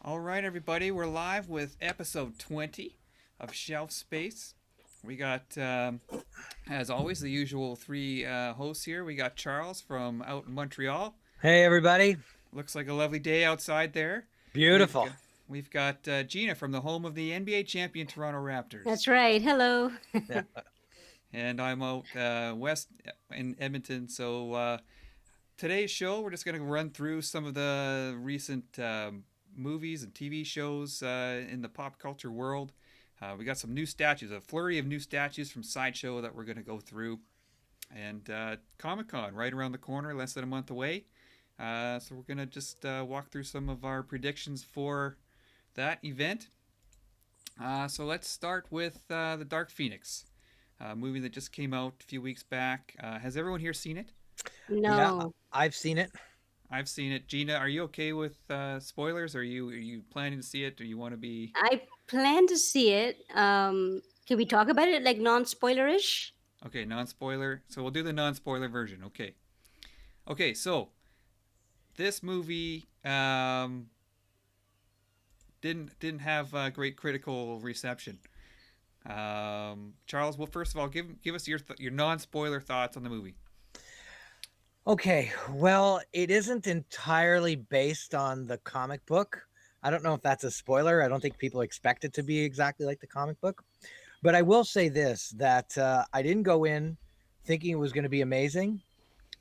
All right, everybody, we're live with episode 20 of Shelf Space. We got, as always, the usual three hosts here. We got Charles from out in Montreal. Hey everybody. Looks like a lovely day outside there. We've Beautiful. got, we've got Gina from the home of the NBA champion Toronto Raptors. That's right. Hello. Yeah. And I'm out west in Edmonton. So today's show, we're just going to run through some of the recent movies and TV shows in the pop culture world. We got some new statues, a flurry of new statues from Sideshow that we're going to go through. And Comic Con right around the corner, less than a month away. So we're going to just walk through some of our predictions for that event. So let's start with The Dark Phoenix, a movie that just came out a few weeks back. Has everyone here seen it? Yeah, No, I've seen it. I've seen it. Gina, are you okay with spoilers? Are you planning to see it, or you want to be? I plan to see it. Can we talk about it like non-spoilerish? Okay, non-spoiler. So we'll do the non-spoiler version. Okay. Okay. So this movie didn't have great critical reception. Charles, well, first of all, give us your non-spoiler thoughts on the movie. Okay, well, it isn't entirely based on the comic book. I don't know if that's a spoiler. I don't think people expect it to be exactly like the comic book. But I will say this that I didn't go in thinking it was going to be amazing.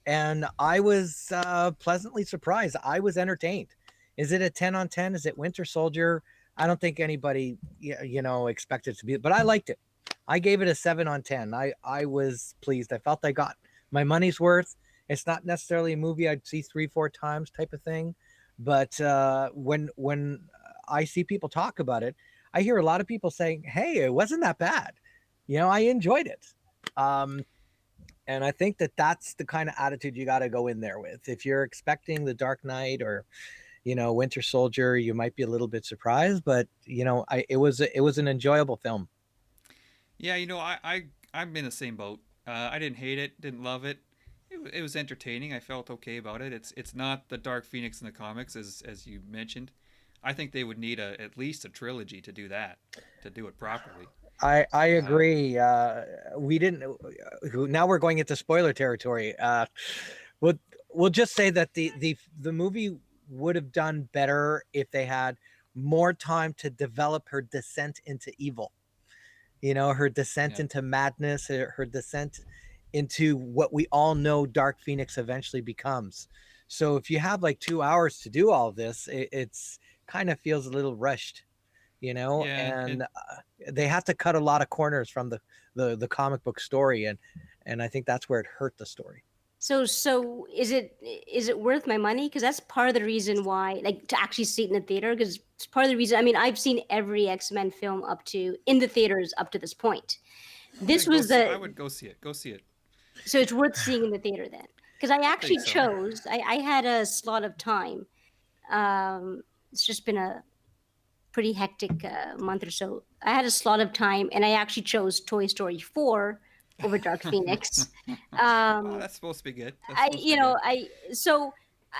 And I was pleasantly surprised. I was entertained. Is it a 10 on 10? Is it Winter Soldier? I don't think anybody, expected it to be, but I liked it. I gave it a 7 on 10. I was pleased. I felt I got my money's worth. It's not necessarily a movie I'd see 3, 4 times type of thing. But when I see people talk about it, I hear a lot of people saying, hey, it wasn't that bad. I enjoyed it. Um, and I think that that's the kind of attitude you got to go in there with. If you're expecting the Dark Knight or Winter Soldier, you might be a little bit surprised, but it was an enjoyable film. Yeah, I'm in the same boat. I didn't hate it, didn't love it. It was entertaining. I felt okay about it. It's not the Dark Phoenix in the comics, as you mentioned. I think they would need at least a trilogy to do that, to do it properly. I Um, agree. We didn't. Now we're going into spoiler territory. We'll we'll just say that the movie would have done better if they had more time to develop her descent into evil. Her descent yeah, into madness, her descent into what we all know Dark Phoenix eventually becomes. So if you have like 2 hours to do all this, it's kind of feels a little rushed, yeah. and they had to cut a lot of corners from the comic book story, and I think that's where it hurt the story. So is it worth my money? Because that's part of the reason why, like, to actually see it in the theater. Because it's part of the reason. I mean, I've seen every X-Men film up to in the theaters up to this point. This Then go. was I the would go see it. Go see it. so it's worth seeing in the theater then. Because I I think actually so. chose. I had a slot of time. It's just been a pretty hectic month or so. I had a slot of time, and I actually chose Toy Story 4 over Dark Phoenix. Oh, Um, that's supposed to be good. That's I, supposed to you be know, good. I so I,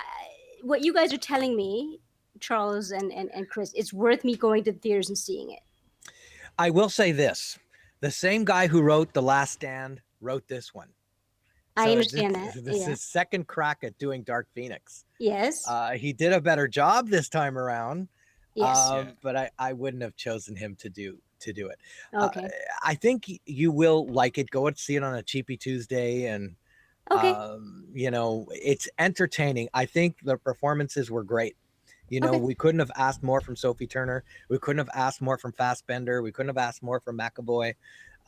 what you guys are telling me, Charles and Chris, it's worth me going to the theaters and seeing it. I will say this: the same guy who wrote The Last Stand wrote this one. I So understand that. this is Yeah. his second crack at doing Dark Phoenix. Yes. He did a better job this time around, Yes. Yeah. but I wouldn't have chosen him to do it. Uh, Okay. I think you will like it. Go and see it on a cheapy Tuesday, and Okay. it's entertaining. I think the performances were great. Okay. We couldn't have asked more from Sophie Turner. We couldn't have asked more from Fassbender. We couldn't have asked more from McAvoy.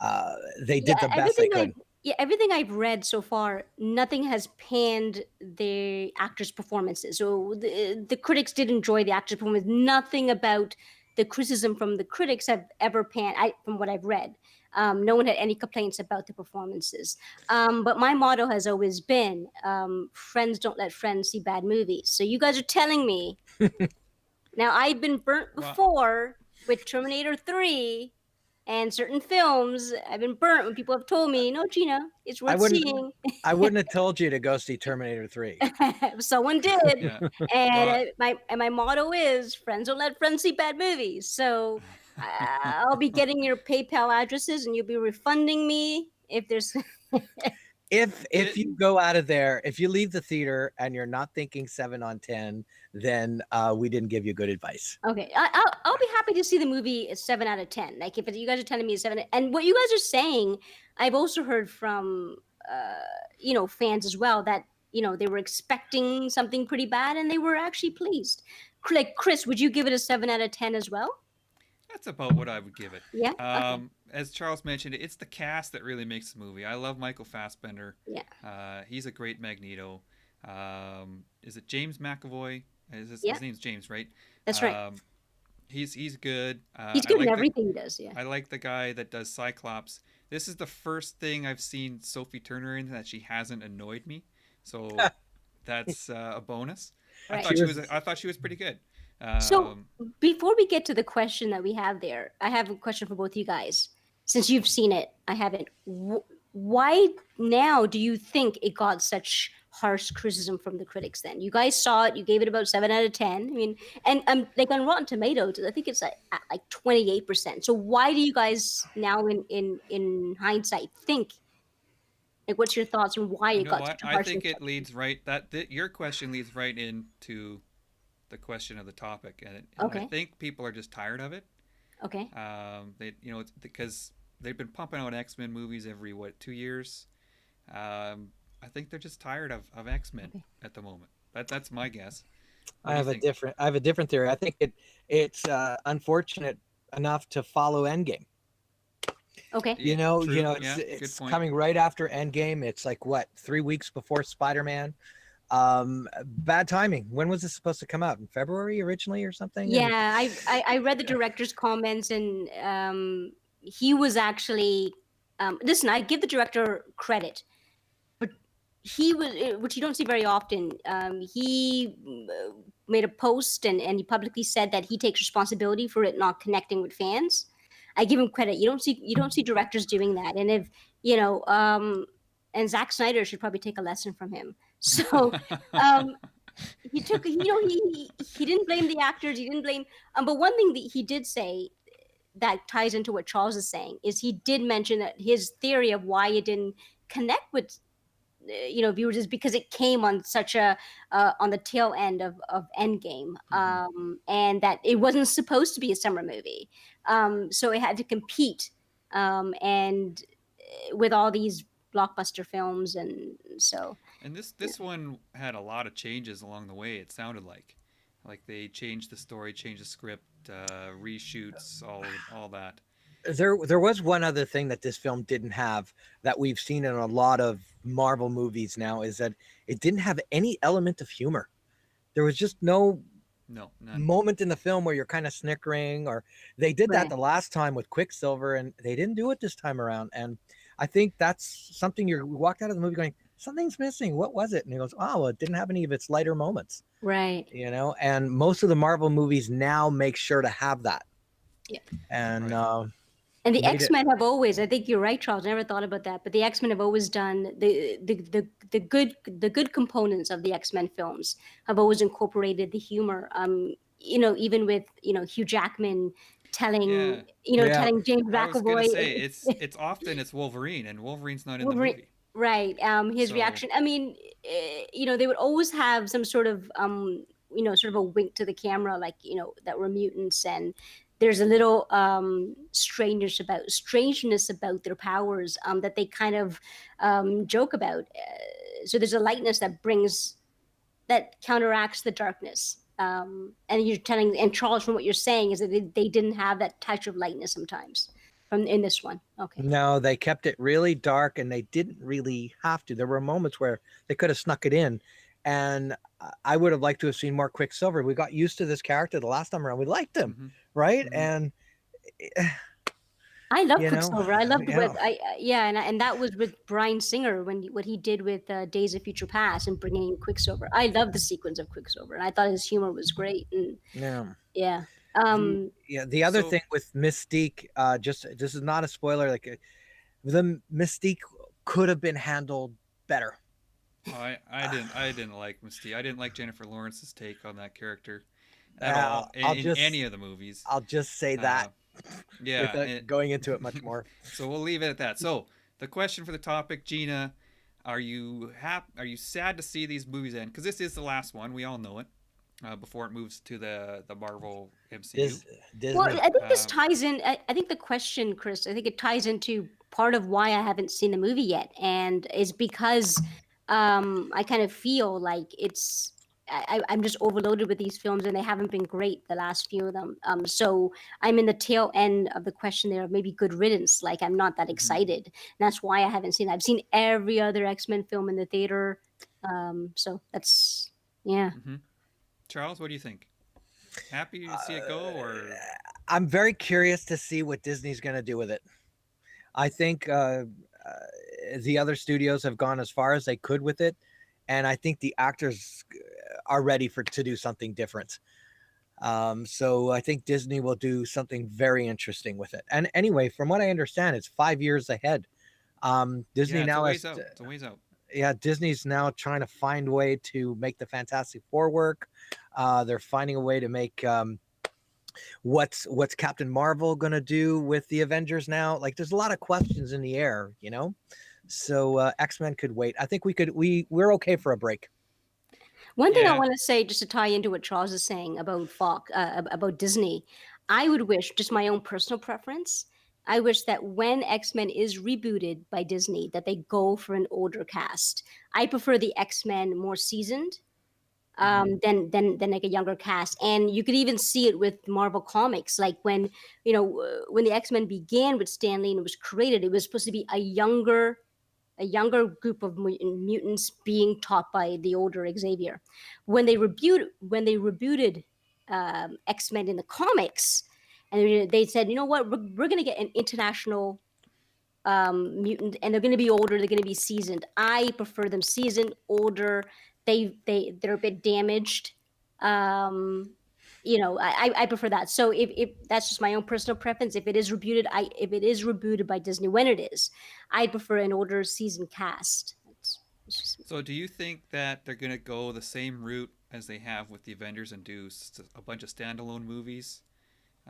Uh, they Yeah. did the best they could. Everything I've read so far, nothing has panned the actors' performances. So the critics did enjoy the actors' performance. Nothing about the criticism from the critics have ever panned. From what I've read, no one had any complaints about the performances. But my motto has always been, "Friends don't let friends see bad movies." So you guys are telling me now I've been burnt Well, before with Terminator 3. And certain films, I've been burnt when people have told me, "No, Gina, it's I worth wouldn't seeing." I wouldn't have told you to go see Terminator 3. Someone did, Yeah. and Well, my motto is friends don't let friends see bad movies. So I'll be getting your PayPal addresses, and you'll be refunding me if there's If it you go out of there, if you leave the theater and you're not thinking 7 on 10, then we didn't give you good advice. Okay, I'll be happy to see the movie at 7 out of 10. Like if you guys are telling me it's seven, and what you guys are saying, I've also heard from uh, fans as well that they were expecting something pretty bad and they were actually pleased. Like Chris, would you give it a 7 out of 10 as well? That's about what I would give it. Yeah. Okay. As Charles mentioned, it's the cast that really makes the movie. I love Michael Fassbender. Yeah. He's a great Magneto. Is it James McAvoy? Yeah. His name's James, right? That's right. Um, he's good. He's good in everything he does. Yeah. I like the guy that does Cyclops. This is the first thing I've seen Sophie Turner in that she hasn't annoyed me. So that's a bonus. Right. I thought she was pretty good. So Um, before we get to the question that we have there, I have a question for both you guys. Since you've seen it, I haven't. Why now do you think it got such harsh criticism from the critics? Then you guys saw it, you gave it about 7 out of 10. I mean, and like on Rotten Tomatoes, I think it's at like 28%. So why do you guys now, in hindsight, think like what's your thoughts on why you it know got what? such a I harsh think it reception? leads right your question leads right into the question of the topic, and I Okay, think people are just tired of it. okay, They it's because they've been pumping out X Men movies every 2 years. I think they're just tired of X Men okay, at the moment. That's my guess. What I do you have a think? different I have a different theory. I think it's unfortunate enough to follow Endgame. okay. Yeah, true. It's Yeah, good it's point. coming right after Endgame. It's like what, 3 weeks before Spider-Man. Bad timing. When was this supposed to come out? In February originally or something? And Yeah, I read the director's comments, and he was actually listen. I give the director credit, but he was, which you don't see very often. He made a post, and he publicly said that he takes responsibility for it not connecting with fans. I give him credit. You don't see directors doing that, and if you know, and Zack Snyder should probably take a lesson from him. So um, he took he didn't blame the actors, he didn't blame but one thing that he did say that ties into what Charles is saying is he did mention that his theory of why it didn't connect with viewers is because it came on such a on the tail end of Endgame, Hmm. and that it wasn't supposed to be a summer movie, so it had to compete, and with all these blockbuster films, and so And yeah. this one had a lot of changes along the way. It sounded like they changed the story, changed the script, reshoots, all that. there was one other thing that this film didn't have that we've seen in a lot of Marvel movies now, is that it didn't have any element of humor. There was just no No, none. moment in the film where you're kind of snickering, or they did that Right. the last time with Quicksilver and they didn't do it this time around. And I think that's something you walked out of the movie going, something's missing. What was it? And he goes, oh, well, it didn't have any of its lighter moments, Right. and most of the Marvel movies now make sure to have that. Yeah. And Right. And the made X it Men have always, I think you're right, Charles. I never thought about that, but the X Men have always done the good components of the X Men films have always incorporated the humor. Even with Hugh Jackman telling Yeah. yeah. telling James I was gonna McAvoy say it's often it's Wolverine, and Wolverine's not in the Wolverine, movie. right? His So reaction. I mean, they would always have some sort of sort of a wink to the camera, like that we're mutants, and there's a little strangeness about their powers, that they kind of joke about. So there's a lightness that counteracts the darkness. And you're telling, and Charles, from what you're saying, is that they didn't have that touch of lightness sometimes from in this one. Okay. No, they kept it really dark and they didn't really have to. There were moments where they could have snuck it in. And I would have liked to have seen more Quicksilver. We got used to this character the last time around. We liked him, hmm right? hmm And, I love you know, Quicksilver. I loved what yeah. yeah, and that was with Brian Singer when what he did with Days of Future Past and bringing in Quicksilver. I love the sequence of Quicksilver, and I thought his humor was great. And Yeah. yeah, the Um, yeah, the other So thing with Mystique, just this is not a spoiler. Like the Mystique could have been handled better. I didn't like Mystique. I didn't like Jennifer Lawrence's take on that character at all I'll in any just of the movies. I'll just say that Uh, yeah, without going into it much more. so we'll leave it at that. So the question for the topic, Gina, are you Are you sad to see these movies end? Because this is the last one. We all know it. Before it moves to the Marvel MCU. Dis- well, Disney. I think this Uh, ties in. I think the question, Chris, I think it ties into part of why I haven't seen the movie yet, and is because I kind of feel like I'm just overloaded with these films, and they haven't been great the last few of them. So I'm in the tail end of the question there of maybe good riddance. Like I'm not that mhm, excited, and that's why I haven't seen. I've seen every other X-Men film in the theater, so that's yeah. mhm. Charles, what do you think? Happy to see it go, Uh, or I'm very curious to see what Disney's going to do with it. I think the other studios have gone as far as they could with it, and I think the actors are ready for to do something different. So I think Disney will do something very interesting with it. And anyway, from what I understand, it's 5 years ahead. Disney yeah, it's a now ways has, out. It's a ways out. yeah, Disney's now trying to find a way to make the Fantastic Four work. They're finding a way to make what's Captain Marvel gonna do with the Avengers now? Like, there's a lot of questions in the air, you know. So X-Men could wait. I think we're okay for a break. One thing I Yeah. want to say, just to tie into what Charles is saying about Fox, about Disney, I would wish, just my own personal preference, I wish that when X Men is rebooted by Disney, that they go for an older cast. I prefer the X Men more seasoned Mhm. than like a younger cast, and you could even see it with Marvel Comics. Like when when the X Men began with Stan Lee and it was created, it was supposed to be a younger group of mutants being taught by the older Xavier. When they rebooted X Men in the comics, and they said, you know what, we're going to get an international mutant, and they're going to be older. They're going to be seasoned. I prefer them seasoned, older. They're a bit damaged. Um, I prefer that. So if that's just my own personal preference, if it is rebooted by Disney when it is, I prefer an older season cast. It's just So do you think that they're gonna go the same route as they have with the Avengers and do a bunch of standalone movies,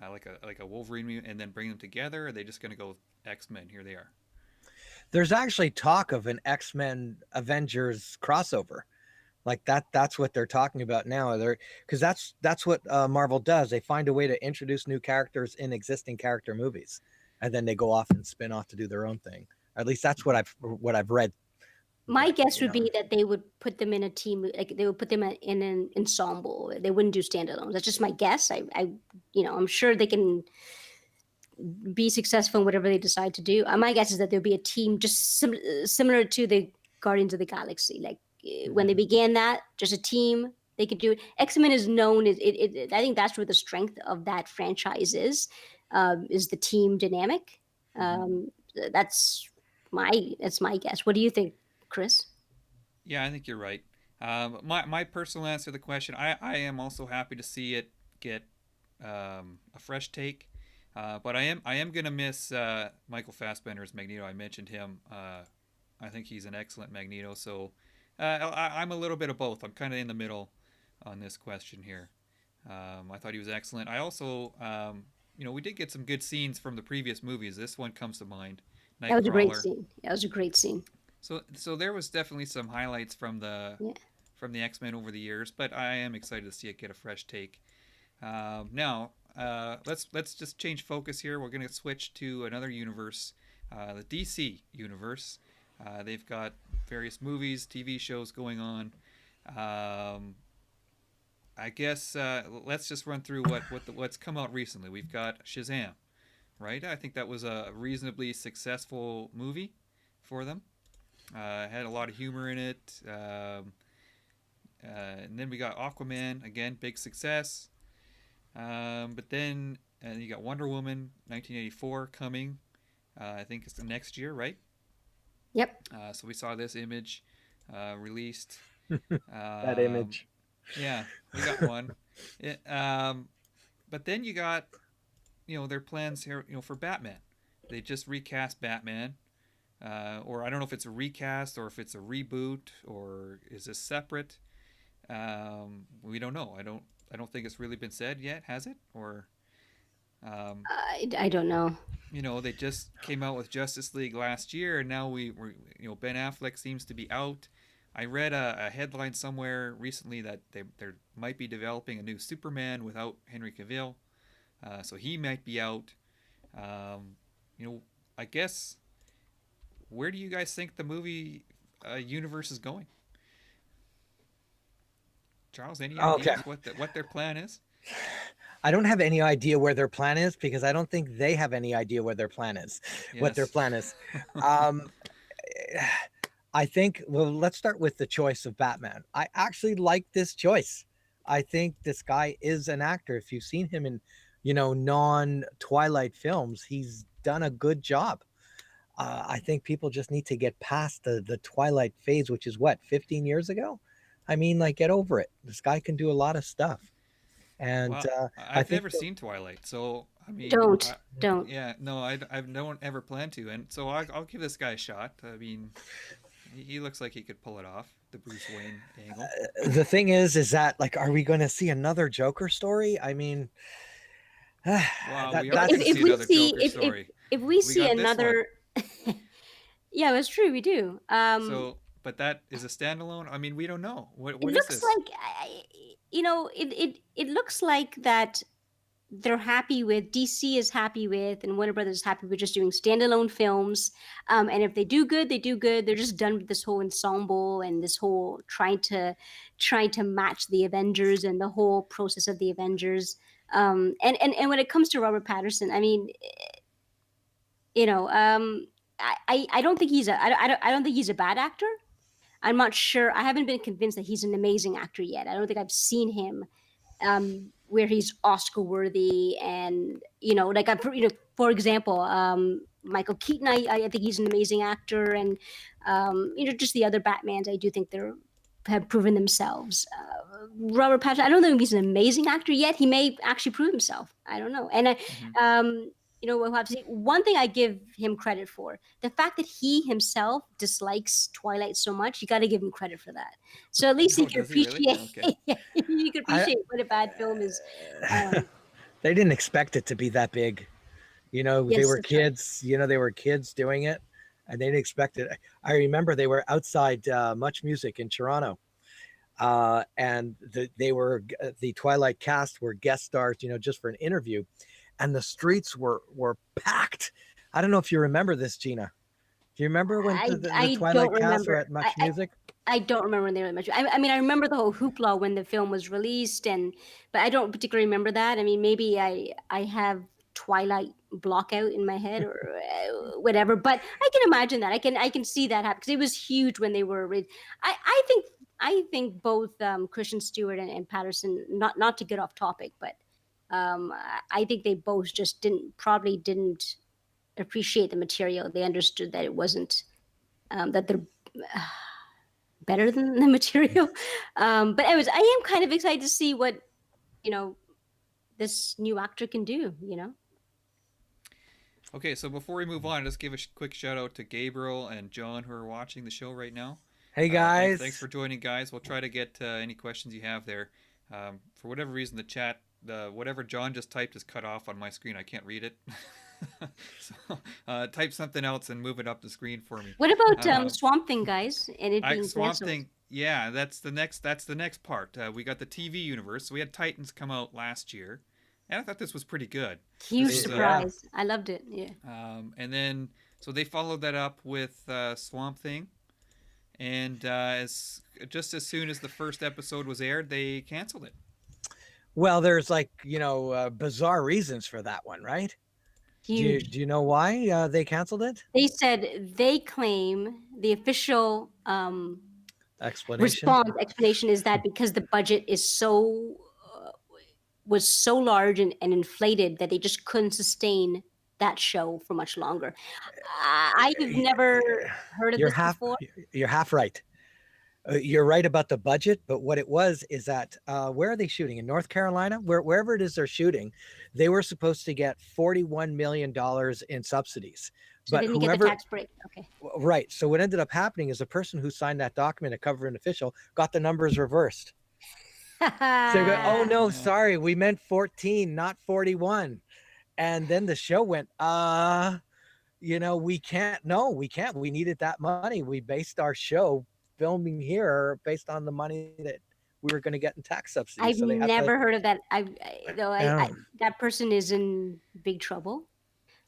like a Wolverine movie, and then bring them together? Or are they just gonna go X Men? Here they are. There's actually talk of an X-Men Avengers crossover. Like that's what they're talking about now. They're because that's what Marvel does. They find a way to introduce new characters in existing character movies, and then they go off and spin off to do their own thing. Or at least that's Mhm. what I've read. my But guess you would know, be that they would put them in a team, like they would put them in an ensemble. They wouldn't do standalones. That's just my guess. I'm sure they can be successful in whatever they decide to do. My guess is that there'll be a team just similar to the Guardians of the Galaxy. Like when Mhm. they began that, just a team they could do it. X Men is known. I think that's where the strength of that franchise is the team dynamic. Mhm. Um, that's my guess. What do you think, Chris? Yeah, I think you're right. My personal answer to the question, I am also happy to see it get a fresh take. But I am gonna miss Michael Fassbender's Magneto. I mentioned him. I think he's an excellent Magneto. So I'm a little bit of both. I'm kind of in the middle on this question here. I thought he was excellent. I also, we did get some good scenes from the previous movies. This one comes to mind, That was a great Nightcrawler. scene. That was a great scene. So there was definitely some highlights from the Yeah. X Men over the years, but I am excited to see it get a fresh take. Now, let's just change focus here. We're gonna switch to another universe, the DC universe. They've got various movies, TV shows going on. Um, I guess let's just run through what's come out recently. We've got Shazam, right? I think that was a reasonably successful movie for them. Had a lot of humor in it. And then we got Aquaman again, big success. But then and you got Wonder Woman 1984 coming. I think it's the next year, right? Yep. So we saw this image released. that Um, image. yeah, we got one. It, but then you got their plans here for Batman. They just recast Batman, or I don't know if it's a recast or if it's a reboot or is this separate. We don't know. I don't think it's really been said yet, has it? Or um, I don't know. they just came out with Justice League last year, and now we Ben Affleck seems to be out. I read a headline somewhere recently that they might be developing a new Superman without Henry Cavill, so he might be out. Um, you know, I guess, where do you guys think the movie universe is going? Charles, any Okay. ideas what their plan is? I don't have any idea where their plan is because I don't think they have any idea where their plan is. What their Yes. plan is. Um, I think. Well, let's start with the choice of Batman. I actually like this choice. I think this guy is an actor. If you've seen him in, non Twilight films, he's done a good job. I think people just need to get past the Twilight phase, which is what 15 years ago. I mean, like, get over it. This guy can do a lot of stuff, and Well, I I've think never seen Twilight, so I mean, Don't. yeah, no, I don't ever plan to, and so I'll give this guy a shot. I mean, he looks like he could pull it off, the Bruce Wayne angle. the thing is that, like, are we going to see another Joker story? I mean, Wow, that we are If going to that's see we another see Joker if story. if we We see got this one. another, yeah, that's true. We do. So, but that is a standalone. I mean, we don't know. It What is looks this? like it looks like that they're happy with DC is happy with, and Warner Brothers is happy with just doing standalone films. And if they do good, they do good. They're just done with this whole ensemble and this whole trying to match the Avengers and the whole process of the Avengers. And when it comes to Robert Patterson, I mean, you know, I don't think I don't think he's a bad actor. I'm not sure. I haven't been convinced that he's an amazing actor yet. I don't think I've seen him where he's Oscar worthy, and like for example, Michael Keaton. I think he's an amazing actor, and just the other Batmans. I do think they're have proven themselves. Robert Pattinson. I don't think he's an amazing actor yet. He may actually prove himself. I don't know. And Hmm. we'll have to see. One thing I give him credit for, the fact that he himself dislikes Twilight so much, you got to give him credit for that. So at least he Oh, can does he really? appreciate Okay. you can I appreciate what a bad film is. Um, they didn't expect it to be that big. They yes, were that's right. kids. They were kids doing it, and they didn't expect it. I remember they were outside Much Music in Toronto, and the Twilight cast were guest stars, just for an interview, and the streets were packed. I don't know if you remember this, Gina. Do you remember when the I don't Twilight cast were remember. at Much Music? I don't remember when they were much. I mean, I remember the whole hoopla when the film was released, but I don't particularly remember that. I mean, maybe I have Twilight block out in my head or whatever. But I can imagine that. I can see that happen because it was huge when they were. I think both Christian Stewart and Patterson. Not to get off topic, but I think they both just didn't appreciate the material. They understood that it wasn't that they're better than the material. But anyways, I am kind of excited to see what you know this new actor can do. Okay, so before we move on, just give a quick shout out to Gabriel and John who are watching the show right now. Hey Thanks guys. for joining, guys. We'll try to get any questions you have there. For whatever reason, the chat, whatever John just typed is cut off on my screen. I can't read it. So type something else and move it up the screen for me. What about Uh, Swamp Thing, guys, and it being Swamp canceled? Thing. Yeah, that's the next. That's the next part. We got the TV universe. So we had Titans come out last year, and I thought this was pretty good. This Huge was Yeah. surprise. I loved it. Yeah. and then so they followed that up with Swamp Thing, and as just as soon as the first episode was aired, they canceled it. Well, there's, like, bizarre reasons for that one, right? Huge. Do you know why they canceled it? They said they claim the official Explanation. response explanation is that because the budget is was so large and inflated that they just couldn't sustain that show for much longer. I've never heard of You're this half before. you're half right. You're right about the budget, but what it was is that where are they shooting? In North Carolina? Wherever it is they're shooting, they were supposed to get $41 million in subsidies. So they But didn't get the whoever, tax break. Okay. right. So what ended up happening is the person who signed that document, a government official, got the numbers reversed. So they go, oh Oh, no, yeah. sorry, we meant 14, not 41. And then the show went, we can't, no, we can't. We needed that money. We based our show filming here based on the money that we were going to get in tax subsidies. I've So they had to, never heard of that. Though I um, that person is in big trouble.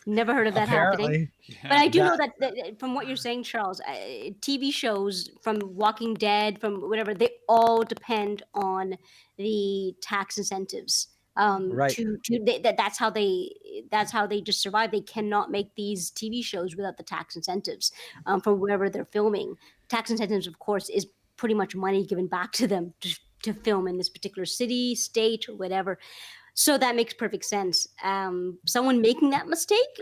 Never heard of that happening. apparently But Yeah. I do know that, that from what you're saying, Charles, TV shows from Walking Dead, from whatever, they all depend on the tax incentives. right. That's how they just survive. They cannot make these TV shows without the tax incentives from wherever they're filming. Tax incentives, of course, is pretty much money given back to them to film in this particular city, state, or whatever. So that makes perfect sense. Someone making that mistake,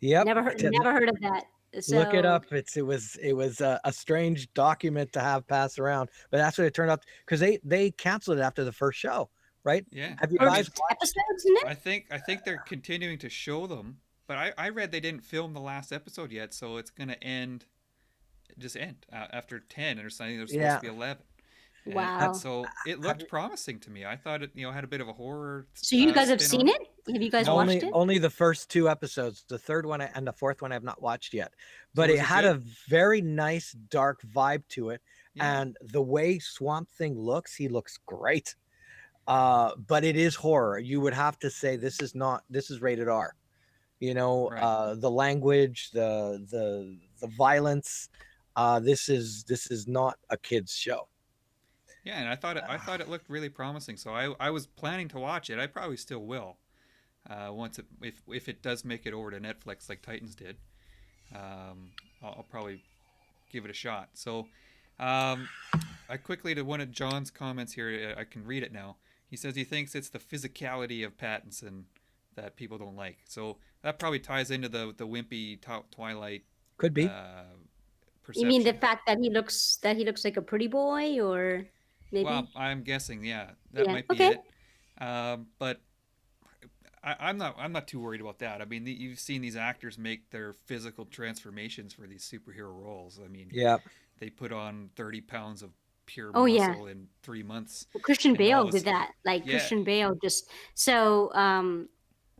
Yep. never heard of that. Look it So up. It was a strange document to have passed around, but that's what it turned out because they canceled it after the first show, right? Yeah. Have you I guys mean, first watched? episodes, isn't it? I think they're continuing to show them, but I read they didn't film the last episode yet, so it's gonna end after 10 or something. There's supposed to Yeah. be 11, and Have, Wow. so it have looked you, promising to me. I thought it had a bit of a horror So you guys have spin seen on it. it? Have you guys No. watched only it? only the first two episodes. The third one and the fourth one I have not watched yet. So But was it it had good? a very nice dark vibe to it. Yeah. And the way Swamp Thing looks, he looks great. But it is horror. You would have to say this is rated R. Right. The language, the violence. This is not a kids show. Yeah, and I thought it looked really promising. So I was planning to watch it. I probably still will. Once it if it does make it over to Netflix like Titans did, I'll probably give it a shot. So, um, I quickly to one of John's comments here. I can read it now. He says he thinks it's the physicality of Pattinson that people don't like. So that probably ties into the wimpy Twilight Could be. uh, You mean the perception. fact that he looks like a pretty boy, or Well, maybe? I'm guessing, yeah, that Yeah. might be Okay. it. But I'm not too worried about that. I mean, you've seen these actors make their physical transformations for these superhero roles. I mean, Yeah. they put on 30 pounds of pure Oh yeah. muscle in 3 months, Well, Christian and all Bale of a did that. Like yeah, Christian Bale just so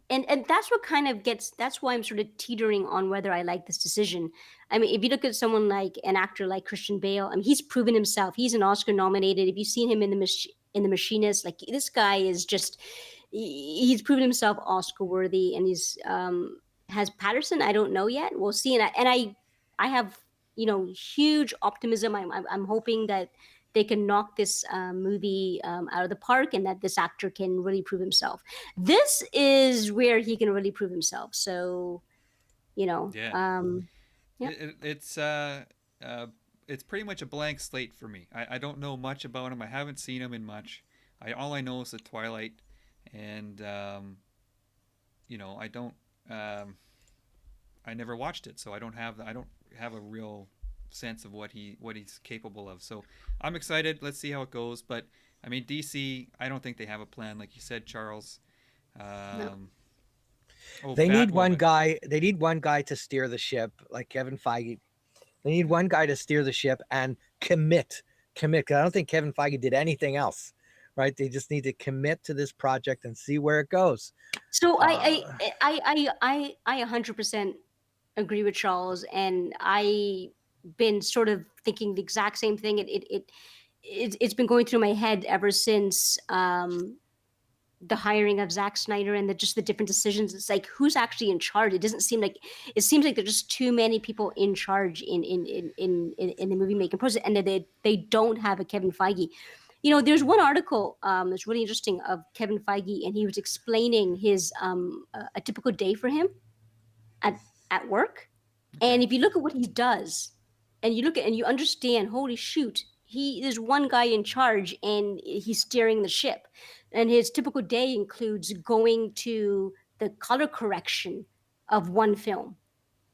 and that's what kind of gets that's why I'm sort of teetering on whether I like this decision. I mean, if you look at someone like an actor like Christian Bale, I mean, he's proven himself. He's an Oscar nominated. If you've seen him in the Machinist, like this guy is just he's proven himself Oscar worthy, and he's has Patterson. I don't know yet. We'll see. And I have huge optimism. I'm hoping that they can knock this movie out of the park, and that this actor can really prove himself. This is where he can really prove himself. So, you know, yeah. um, yeah. It's it's pretty much a blank slate for me. I don't know much about him. I haven't seen him in much. All I know is the Twilight, and I don't. Um, I never watched it, so I don't have a real sense of what he's capable of. So I'm excited. Let's see how it goes. But I mean, DC, I don't think they have a plan, like you said, Charles. No. Um, oh, They need one Batwoman. guy. They need one guy to steer the ship, like Kevin Feige. They need one guy to steer the ship and commit. 'Cause I don't think Kevin Feige did anything else, right? They just need to commit to this project and see where it goes. So Uh, I 100% agree with Charles, and I been sort of thinking the exact same thing. It's been going through my head ever since the hiring of Zack Snyder and just the different decisions. It's like who's actually in charge. It doesn't seem like it seems like there's just too many people in charge in the movie making process, and that they don't have a Kevin Feige. There's one article that's really interesting of Kevin Feige, and he was explaining his a typical day for him at at work. Okay. And if you look at what he does, and you look at and you understand, holy shoot, he is one guy in charge and he's steering the ship. And his typical day includes going to the color correction of one film.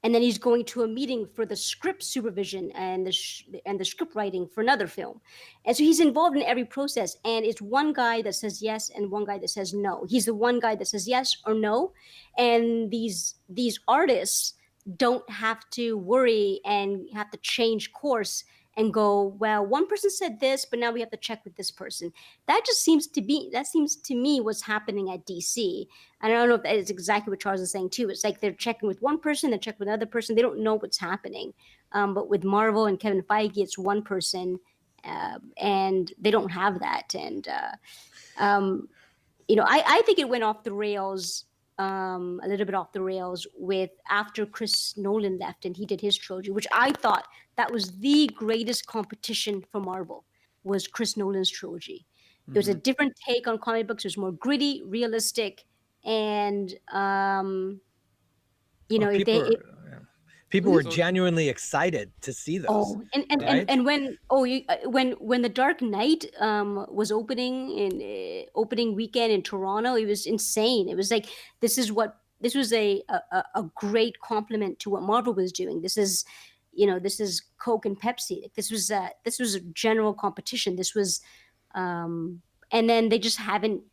and then he's going to a meeting for the script supervision and the script writing for another film. And so he's involved in every process, and it's one guy that says yes and one guy that says no. He's the one guy that says yes or no, and these artists don't have to worry and have to change course and go, well, one person said this, but now we have to check with this person. That seems to me what's happening at DC. And I don't know if that is exactly what Charles is saying too. It's like they're checking with one person, they're checking with another person. They don't know what's happening. But with Marvel and Kevin Feige, it's one person, and they don't have that. And um, I think it went off the rails, a little bit off the rails with after Chris Nolan left and he did his trilogy, which I thought that was the greatest competition for Marvel, was Chris Nolan's trilogy. It was a Mm-hmm. different take on comic books. It was more gritty, realistic, and Well, if they if, people hmm? were So genuinely excited to see those, Oh, and right? when when the Dark Knight was opening in opening weekend in Toronto, it was insane. It was like this was a great compliment to what Marvel was doing. This is Coke and Pepsi. Like, this was a general competition. This was um and then they just haven't,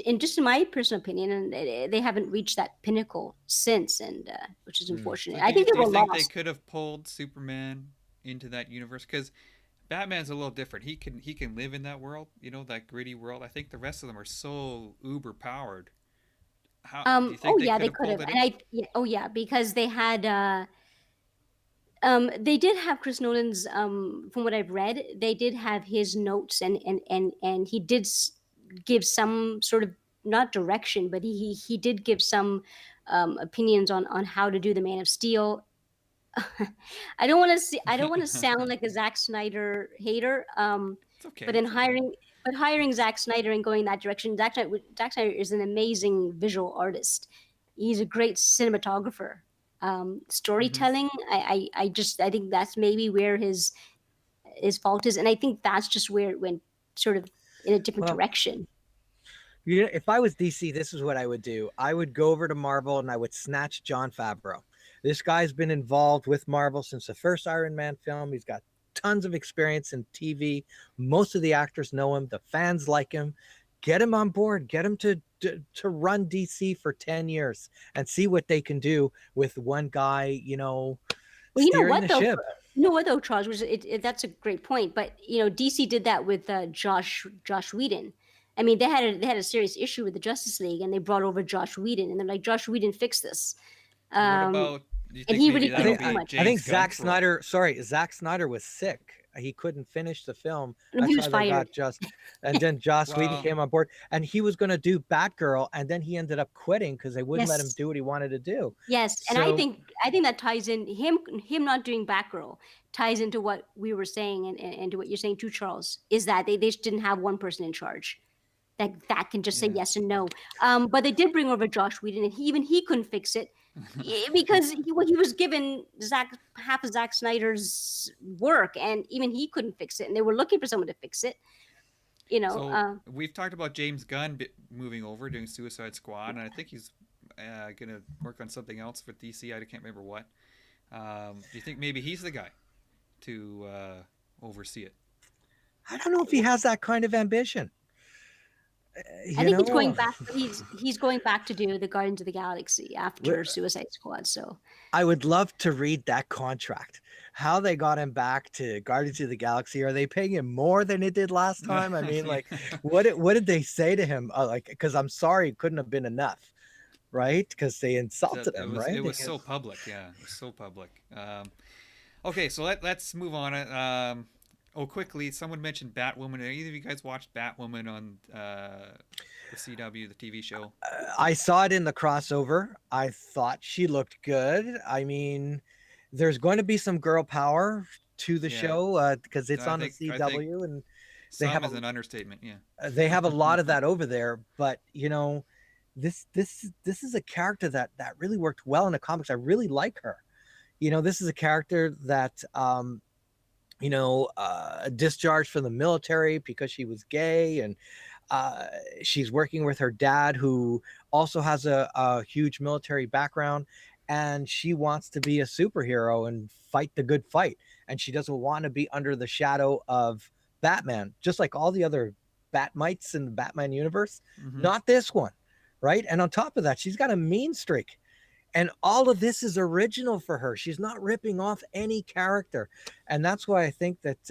in my personal opinion, and they haven't reached that pinnacle since, and which is Mm. unfortunate. so I think do they you were think they lost. could have pulled Superman into that universe? Because Batman's a little different. He can live in that world, that gritty world. I think the rest of them are so uber powered. How do you Oh think they yeah, could they have could pulled have, it and in? oh yeah, because they did have Chris Nolan's, from what I've read, they did have his notes, and he did give some sort of, not direction, but he did give some opinions on how to do the Man of Steel. I don't want to sound like a Zack Snyder hater. It's okay. But in It's okay. hiring Zack Snyder and going that direction, Zack Snyder is an amazing visual artist. He's a great cinematographer. Mm-hmm. Storytelling, I think that's maybe where his fault is, and I think that's just where it went sort of in a different Well, direction. if I was DC, this is what I would do. I would go over to Marvel and I would snatch Jon Favreau. This guy's been involved with Marvel since the first Iron Man film. He's got tons of experience in TV. Most of the actors know him. The fans like him. Get him on board. Get him to run DC for 10 years and see what they can do with one guy, Well, you know steering what the though? ship. You know what though, Charles? That's a great point. But DC did that with Josh Whedon. I mean, they had a serious issue with the Justice League, and they brought over Josh Whedon, and they're like, Josh Whedon, fix this. What Um, about? Do you and think he maybe really I that'll couldn't think do I, be much. I think James Zack Gunn's role? Snyder. Sorry, Zack Snyder was sick. He couldn't finish the film. And he That's was why they fired. got just. And then Joss Whedon Well, came on board, and he was going to do Batgirl, and then he ended up quitting because they wouldn't let him Yes, do what he wanted to do. yes, and So I think that ties in, him not doing Batgirl ties into what we were saying, and to what you're saying too, Charles, is that they just didn't have one person in charge that can just say yeah. yes and no. But they did bring over Josh Whedon, and even he couldn't fix it, because he was given half of Zack Snyder's work, and even he couldn't fix it, and they were looking for someone to fix it. You know, So we've talked about James Gunn moving over, doing Suicide Squad, and I think he's gonna work on something else with DC. I can't remember what. Do you think maybe he's the guy to oversee it? I don't know if he has that kind of ambition. I You think he's know, going back. He's going back to do the Guardians of the Galaxy after Suicide Squad. So I would love to read that contract. How they got him back to Guardians of the Galaxy? Are they paying him more than it did last time? I mean, like, what did they say to him? Like, because I'm sorry, it couldn't have been enough, right? Because they insulted him, It right? was so public. Yeah, it was so public. Okay, so let's move on. Oh, quickly, someone mentioned Batwoman. Either of you guys watched Batwoman on the CW, the TV show? I saw it in the crossover. I thought she looked good. I mean, there's going to be some girl power to the Yeah, show because it's on the I think CW, and they some have is an understatement. Yeah. they have a lot of that over there. But this is a character that really worked well in the comics. I really like her. This is a character that discharged from the military because she was gay, and uh, she's working with her dad, who also has a huge military background. and she wants to be a superhero and fight the good fight. And she doesn't want to be under the shadow of Batman, just like all the other Batmites in the Batman universe. Mm-hmm. Not this one, right? And on top of that, she's got a mean streak. And all of this is original for her. She's not ripping off any character. And that's why I think that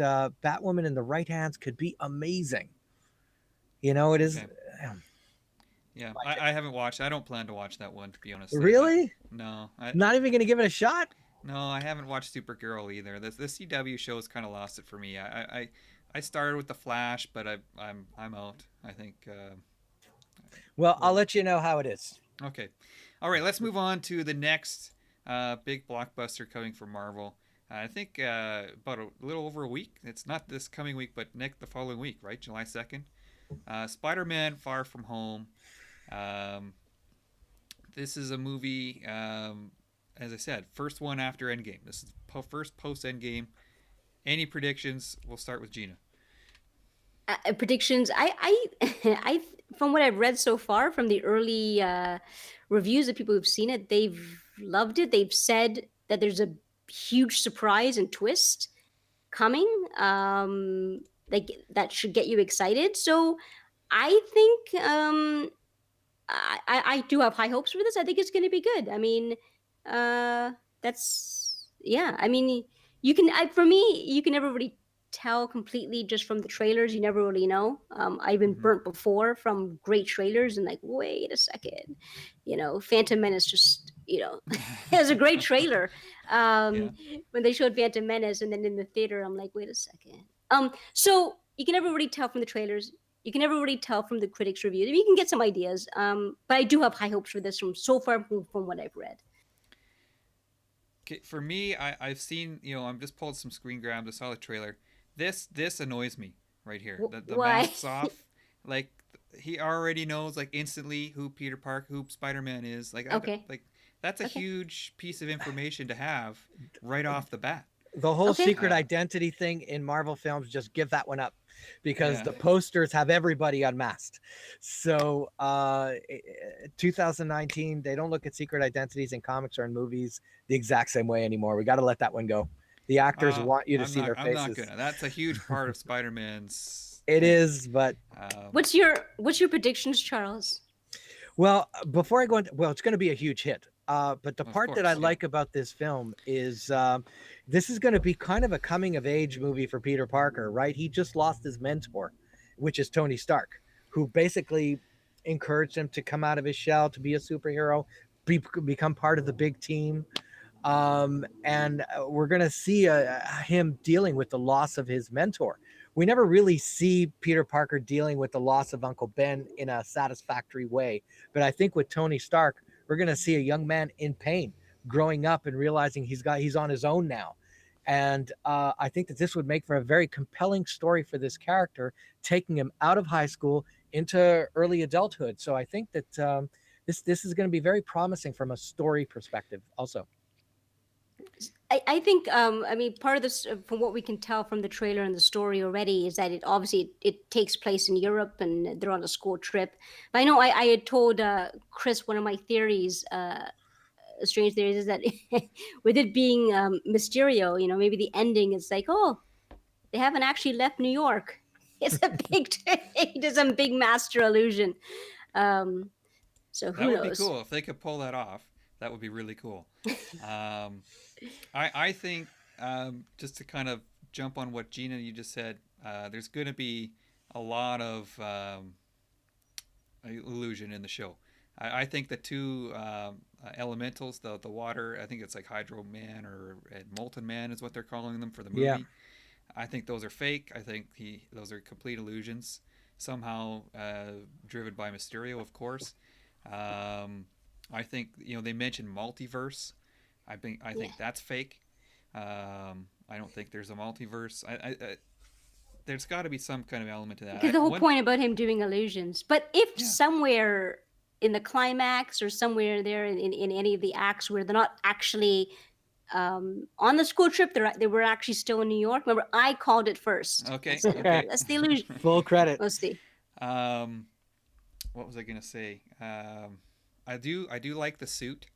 Batwoman in the right hands could be amazing. You know, it is. Okay. Yeah, I haven't watched. I don't plan to watch that one, to be honest. Really? No, I Not even going to give it a shot? no, I haven't watched Supergirl either. The CW shows kind of lost it for me. I started with the Flash, but I'm out. I think. Well, I'll Well, let you know how it is. okay, all right. Let's move on to the next big blockbuster coming from Marvel. I think about a little over a week. It's not this coming week, but next the following week, right? July 2nd. Spider-Man: Far From Home. Um, this is a movie. As I said, first one after Endgame. This is first post Endgame. Any predictions? We'll start with Gina. Predictions. I, from what I've read so far, from the early reviews of people who've seen it, they've loved it. They've said that there's a huge surprise and twist coming. Like that should get you excited. So I think I do have high hopes for this. I think it's going to be good. I mean, that's yeah. I mean, you can for me, you can never really tell completely just from the trailers. You never really know. I've been Mm-hmm. burnt before from great trailers and like, wait a second, Phantom Menace just it was a great trailer. Yeah. When they showed Phantom Menace and then in the theater, I'm like, wait a second. So you can never really tell from the trailers. You can never really tell from the critics' reviews. I mean, you can get some ideas, but I do have high hopes for this from so far from what I've read. Okay, for me, I've seen. I'm just pulled some screen grabs. I saw the trailer. This annoys me right here. The Why? masks off. Like he already knows like instantly who Peter Parker, who Spider Man is. Okay. Like that's a Okay. huge piece of information to have right off the bat. The whole Okay. secret identity thing in Marvel films, just give that one up because Yeah. the posters have everybody unmasked. So 2019, they don't look at secret identities in comics or in movies the exact same way anymore. We got to let that one go. The actors want you to see their I'm not faces. gonna. That's a huge part of Spider Man's It thing. is, but What's your predictions, Charles? well, before I go into, well, it's going to be a huge hit. But the Of part that I course, yeah. like about this film is this is going to be kind of a coming of age movie for Peter Parker, right? He just lost his mentor, which is Tony Stark, who basically encouraged him to come out of his shell, to be a superhero, become part of the big team. And we're going to see him dealing with the loss of his mentor. We never really see Peter Parker dealing with the loss of Uncle Ben in a satisfactory way. But I think with Tony Stark, we're going to see a young man in pain growing up and realizing he's on his own now. And I think that this would make for a very compelling story for this character, taking him out of high school into early adulthood. So I think that this is going to be very promising from a story perspective also. I think I mean part of this from what we can tell from the trailer and the story already is that it obviously it takes place in Europe and they're on a school trip. But I know I had told Chris one of my theories, strange theories, is that with it being Mysterio, maybe the ending is like, oh, they haven't actually left New York. It's a big, it is a big master illusion. Um, so That who would be knows? cool if they could pull that off. That would be really cool. Um, I think just to kind of jump on what Gina you just said, there's going to be a lot of illusion in the show. I think the two elementals, the water, I think it's like Hydro Man or Molten Man is what they're calling them for the Yeah. movie. I think those are fake. I think those are complete illusions, somehow driven by Mysterio, of course. I think they mentioned multiverse. I think Yeah. that's fake. I don't think there's a multiverse. There's got to be some kind of element to that. Because the whole One, point about him doing illusions. But if yeah, somewhere in the climax or somewhere there in any of the acts where they're not actually on the school trip, they were actually still in New York. Remember, I called it first. I okay, said okay. that's the illusion. Full credit. We'll see. um, what was I gonna say? I do like the suit.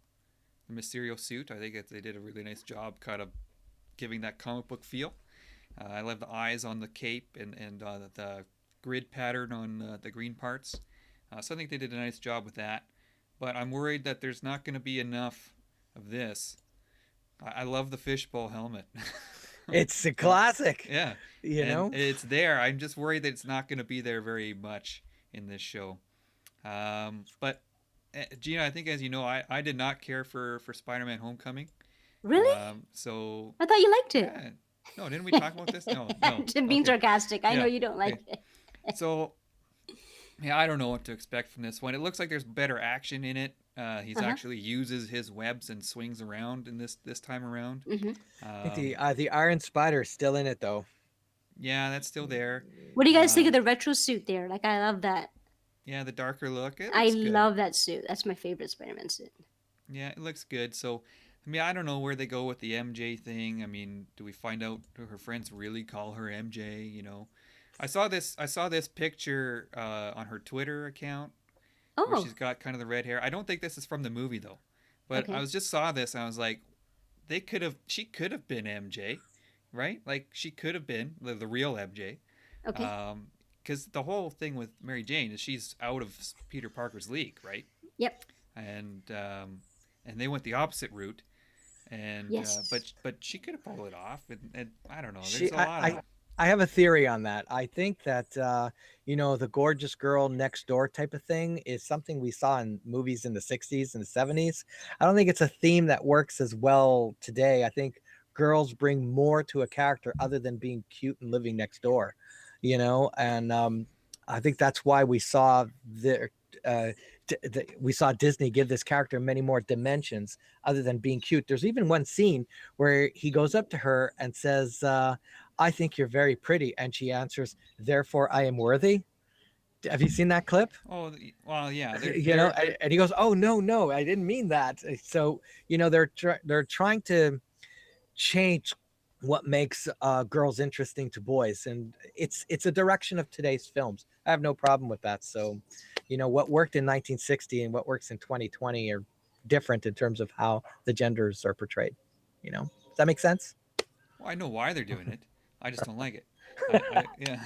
the Mysterio suit. I think they did a really nice job, kind of giving that comic book feel. I love the eyes on the cape and the grid pattern on the green parts. So I think they did a nice job with that. But I'm worried that there's not going to be enough of this. I love the fishbowl helmet. It's a and classic, yeah, you and know. it's there. I'm just worried that it's not going to be there very much in this show. But Gina, I think as you know, I did not care for Spider-Man: Homecoming. Really? So I thought you liked it. yeah, no, didn't we talk about this? No, no. I'm being Okay, sarcastic. I know yeah, you don't like okay. it. So yeah, I don't know what to expect from this one. It looks like there's better action in it. He's Uh huh. actually uses his webs and swings around in this time around. Hmm. I think Um, the Iron Spider's still in it though. yeah, that's still there. What do you guys think Uh, of the retro suit there? Like, I love that. yeah, the darker look, it I looks good. love that suit. That's my favorite Spider-Man suit. Yeah, it looks good. So, I mean, I don't know where they go with the MJ thing. I mean, do we find out do her friends really call her MJ? I saw this picture on her Twitter account where Oh, she's got kind of the red hair. I don't think this is from the movie though, but I okay, was just saw this and I was like, she could have been MJ, right? Like she could have been the real MJ. okay. Um, because the whole thing with Mary Jane is she's out of Peter Parker's league, right? Yep. And and they went the opposite route. And Yes. but she could have pulled it off, and I don't know. There's She, a I, lot I, of I have a theory on that. I think that the gorgeous girl next door type of thing is something we saw in movies in the '60s and the '70s. I don't think it's a theme that works as well today. I think girls bring more to a character other than being cute and living next door, and I think that's why we saw uh, we saw Disney give this character many more dimensions other than being cute. There's even one scene where he goes up to her and says, I think you're very pretty. And she answers, therefore I am worthy. Have you seen that clip? oh well yeah they're And he goes, oh, no, no, I didn't mean that. So, they're trying to change what makes girls interesting to boys. And it's a direction of today's films. I have no problem with that. So, what worked in 1960 and what works in 2020 are different in terms of how the genders are portrayed. Does that make sense? well, I know why they're doing it. I just don't like it. I yeah.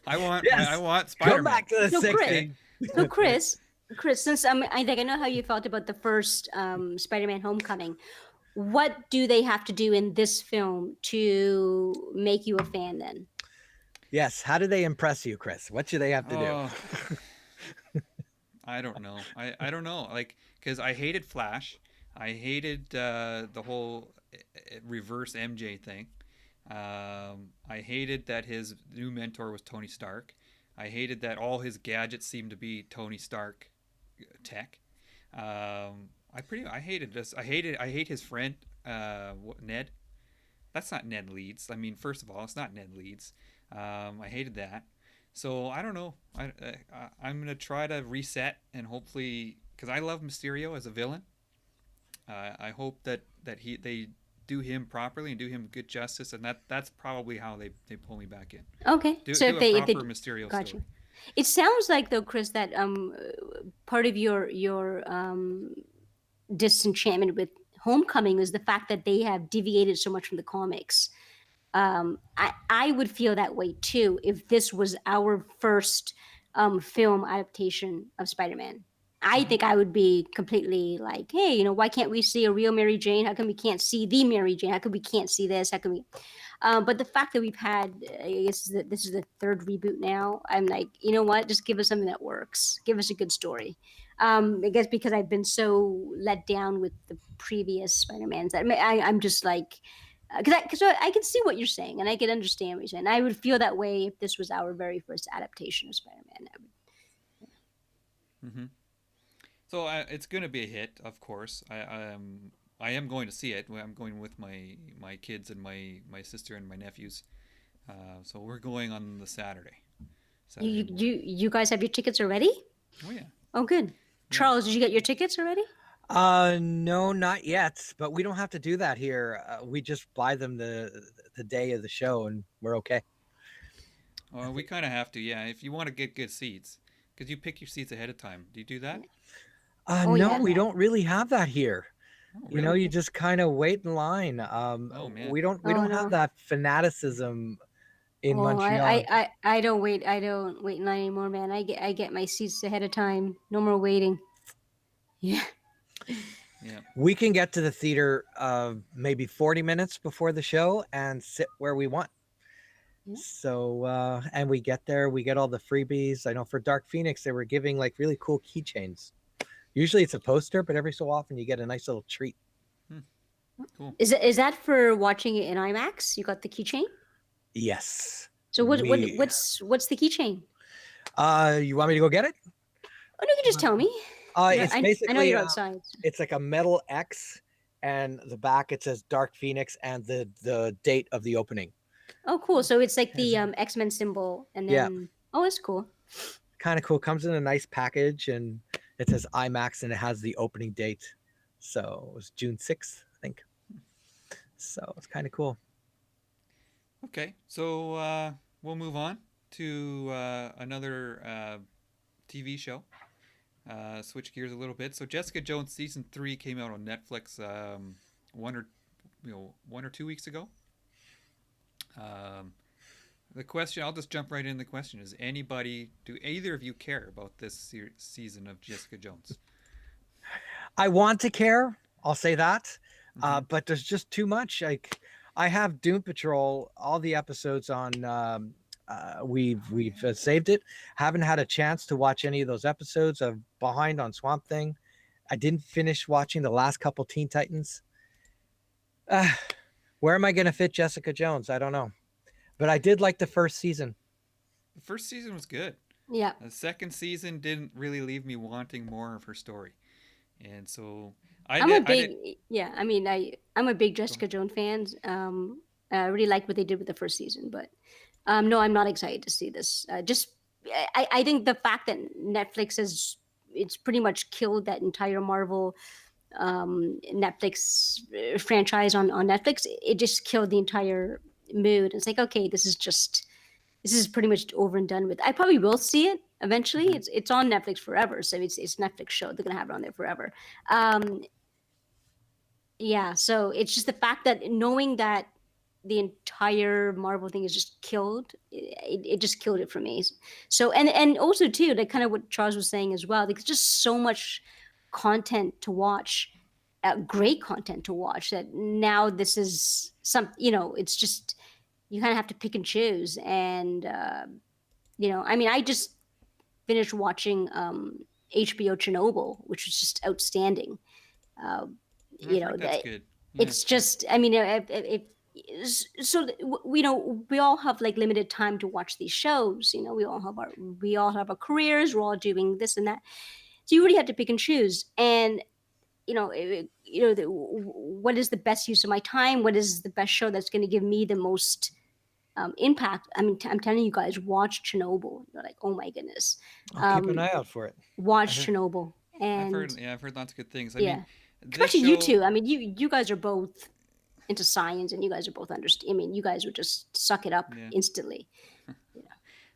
I Yes. want Come Spider-Man. back to the So Chris, Okay. 60s. so Chris, since I think I know how you felt about the first Spider-Man: Homecoming. What do they have to do in this film to make you a fan? Then, Yes. How do they impress you, Chris? What should they have to do? Oh, I don't know. I don't know. Like, because I hated Flash. I hated the whole reverse MJ thing. I hated that his new mentor was Tony Stark. I hated that all his gadgets seemed to be Tony Stark tech. I hated this. I hate his friend Ned. That's not Ned Leeds. I mean, first of all, it's not Ned Leeds. I hated that. So I don't know. I'm gonna try to reset and hopefully because I love Mysterio as a villain. I hope that they do him properly and do him good justice, and that's probably how they pull me back in. okay. So Do a if they proper Mysterio got you, story. it sounds like though, Chris, that part of your disenchantment with Homecoming is the fact that they have deviated so much from the comics. I would feel that way too if this was our first film adaptation of Spider-Man. I Mm-hmm. think I would be completely like, hey, why can't we see a real Mary Jane? How come we can't see the Mary Jane? How come we can't see this? How come we? But the fact that we've had, I guess that this is the third reboot now. I'm like, you know what? Just give us something that works. Give us a good story. I guess because I've been so let down with the previous Spider-Mans, I'm just like, because I can see what you're saying and I can understand what you're saying. I would feel that way if this was our very first adaptation of Spider-Man. Mm-hmm. So it's gonna be a hit, of course. I am going to see it. I'm going with my kids and my sister and my nephews. So we're going on the Saturday morning. You guys have your tickets already? Oh yeah, Oh, good. yeah. Charles, did you get your tickets already? No, not yet. But we don't have to do that here. We just buy them the day of the show, and we're okay. I We think kind of have to, yeah. If you want to get good seats, because you pick your seats ahead of time. Do you do that? Oh No, yeah. we don't really have that here. Oh, You know, really? you just kind of wait in line. Oh man. We don't Oh have no. that fanaticism in Oh, Montreal. I don't wait. I don't wait in line anymore, man. I get my seats ahead of time. No more waiting. Yeah. Yeah. We can get to the theater maybe 40 minutes before the show and sit where we want. Yeah. So and we get there, we get all the freebies. I know for Dark Phoenix they were giving like really cool keychains. Usually it's a poster, but every so often you get a nice little treat. Hmm. Cool. Is that for watching it in IMAX? You got the keychain. Yes. So what what We what's the keychain? you want me to go get it? Oh no, you can just tell me. It's I know basically you're outside. it's like a metal X, and the back it says Dark Phoenix and the date of the opening. Oh, cool. So it's like As the in- X-Men symbol, and yeah, then oh, that's cool. kind of cool. Comes in a nice package, and it says IMAX, and it has the opening date. So it was June 6th, I think. So it's kind of cool. Okay. So we'll move on to another TV show. Switch gears a little bit. So Jessica Jones season 3 came out on Netflix one or 1 or 2 weeks ago. Um, the question, I'll just jump right in. The question is: do either of you care about this season of Jessica Jones? I want to care. I'll say that, Mm-hmm. but there's just too much. Like I have Doom Patrol, all the episodes on. We've saved it. Haven't had a chance to watch any of those episodes. I'm behind on Swamp Thing. I didn't finish watching the last couple Teen Titans. Uh, where am I going to fit Jessica Jones? I don't know. But I did like the first season. The first season was good. Yeah. The second season didn't really leave me wanting more of her story, and so I I'm a did. I did. big yeah. I mean, I'm a big Go Jessica ahead. Jones fan. I really like what they did with the first season, but no, I'm not excited to see this. Just I think the fact that Netflix has it's pretty much killed that entire Marvel Netflix franchise on Netflix. It just killed the entire mood. It's like okay, this is pretty much over and done with. I probably will see it eventually. Mm-hmm. It's on Netflix forever, so it's Netflix show. They're gonna have it on there forever. Um, yeah, so it's just the fact that knowing that the entire Marvel thing is just killed, it just killed it for me. So and also too, like kind of what Charles was saying as well, like just so much content to watch, great content to watch. That now this is some, it's just you kind of have to pick and choose. And I mean, I just finished watching HBO Chernobyl, which was just outstanding. Uh, I've you know, heard that's that good. Yeah. it's just, I mean, so we all have like limited time to watch these shows. We all have our careers. We're all doing this and that. So you really have to pick and choose. And what is the best use of my time? What is the best show that's going to give me the most impact? I mean, I'm telling you guys, watch Chernobyl. You're like, oh my goodness, I'll keep an um, eye out for it. I watch heard. Chernobyl. I've And heard. Yeah, I've heard lots of good things. I mean, yeah, this especially you show. two. I mean, you guys are both into science, and you guys are both understand. I mean, you guys would just suck it up Yeah. instantly. You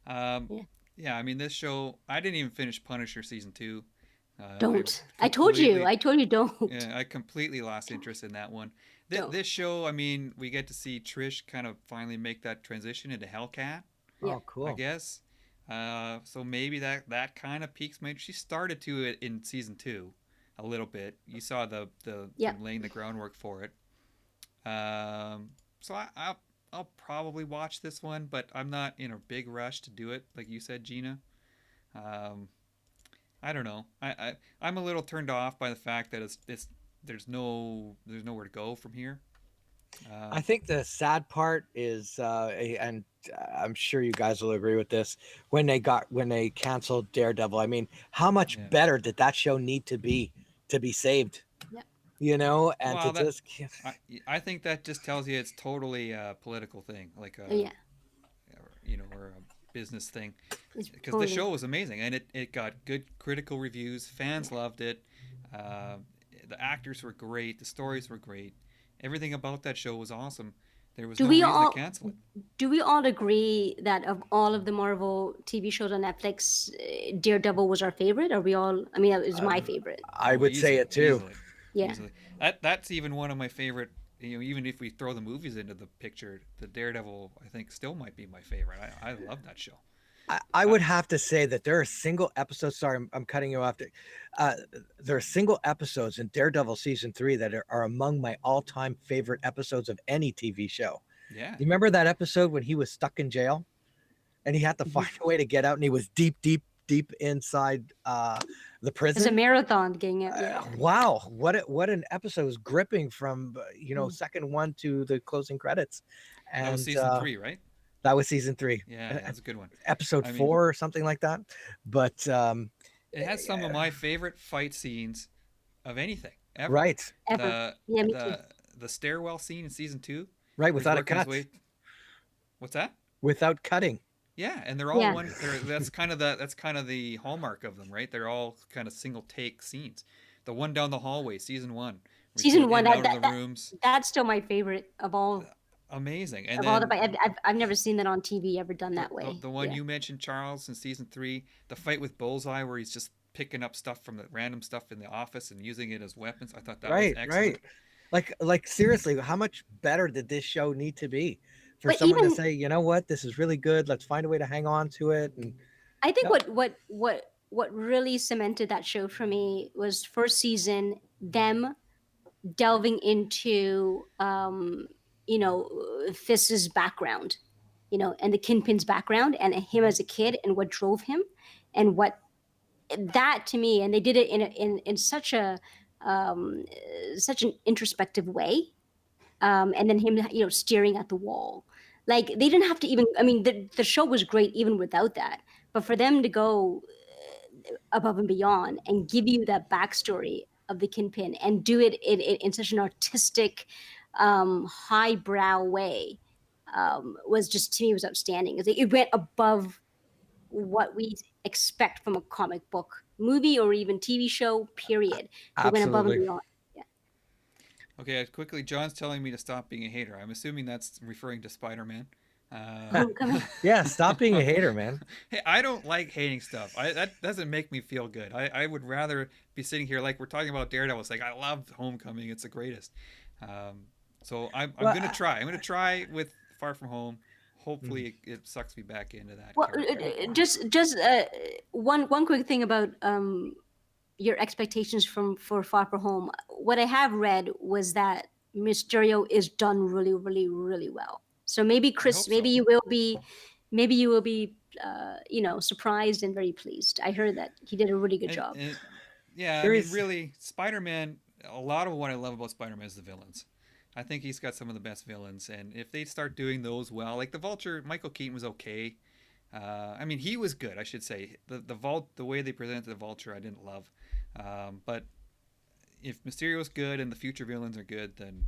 Um, Yeah, yeah. I mean, this show. I didn't even finish Punisher season 2. I don't. I told you. completely. I told you don't. Yeah, I completely lost interest in that one. Don't. This show, I mean, we get to see Trish kind of finally make that transition into Hellcat, Yeah. Oh, I cool. guess. So maybe that kind of piques my. She started to it in season 2, a little bit. You saw Yeah. them laying the groundwork for it. So I'll probably watch this one, but I'm not in a big rush to do it, like you said, Gina. Um, I don't know. I'm a little turned off by the fact that it's there's nowhere to go from here. I Um, think the sad part is, and I'm sure you guys will agree with this, when they canceled Daredevil. I mean, how much yeah. better did that show need to be saved? Yeah. You know, and to Well, just I I think that just tells you it's totally a political thing, like Yeah. or a business thing. It's Because the totally. show was amazing and it got good critical reviews. Fans Yeah. loved it. Uh, the actors were great. The stories were great. Everything about that show was awesome. There was Do no we reason to all cancel it. do we all agree that of all of the Marvel TV shows on Netflix, Daredevil was our favorite? Are we all? I mean, it was my favorite. I Oh, would say easily, it too. easily, Yeah. easily. That's even one of my favorite. Even if we throw the movies into the picture, the Daredevil, I think, still might be my favorite. I love that show. I Uh, would have to say that there are single episodes. Sorry, I'm cutting you off. Uh, there are single episodes in Daredevil season 3 that are among my all-time favorite episodes of any TV show. yeah, You remember that episode when he was stuck in jail and he had to Mhm. find a way to get out, and he was deep, deep, deep inside the It's a prison? marathon getting out. Yeah. Wow, what an episode! It was gripping from Mm. second one to the closing credits, that was and season 3, right? that was season 3, Yeah, yeah, that's a good one. episode I mean, 4 or something like that. But it has some of my favorite fight scenes of anything ever. right, Ever. The Yeah, me too. the stairwell scene in season 2, right, where he's without a working his cut, way. What's that? without cutting. Yeah, and they're all Yeah. one. That's kind of the hallmark of them, right? They're all kind of single take scenes. The one down the hallway, season 1, where he's Season going in one. and out of the rooms, That's still my favorite amazing. And of all the. then I've never seen that on TV ever done that way. the one Yeah. you mentioned, Charles, in season 3, the fight with Bullseye, where he's just picking up stuff from the random stuff in the office and using it as weapons. I thought that was Right, excellent. right. Like seriously, how much better did this show need to be for But someone to even say, you know what, this is really good. Let's find a way to hang on to it. And I think no, what really cemented that show for me was first season them delving into Fist's background, and the Kingpin's background and him as a kid and what drove him and what that to me, and they did it in such a such an introspective way, and then him staring at the wall, like they didn't have to even, I mean, the show was great even without that, but for them to go above and beyond and give you that backstory of the Kingpin and do it in such an artistic, highbrow way, was just, to me, was outstanding. It went above what we expect from a comic book movie or even TV show. Period. It went above and absolutely. beyond. Yeah. Okay, quickly, John's telling me to stop being a hater. I'm assuming that's referring to Spider-Man. Homecoming. Yeah, stop being a hater, man. Hey, I don't like hating stuff. That doesn't make me feel good. I would rather be sitting here like we're talking about Daredevil. It's like I love Homecoming. It's the greatest. Um, so I'm Well, gonna try. I'm gonna try with Far From Home. mhm. Hopefully, it sucks me back into that Well, character. just one quick thing about your expectations for Far From Home. What I have read was that Mysterio is done really, really, really well. So maybe I Chris, hope so. maybe you will be, surprised and very pleased. I heard that he did a really good job. And yeah, I There mean, is really, Spider-Man. A lot of what I love about Spider-Man is the villains. I think he's got some of the best villains, and if they start doing those well, like the Vulture, Michael Keaton was okay. I mean, he was good, I should say. The way they presented the Vulture, I didn't love. But if Mysterio's good and the future villains are good, then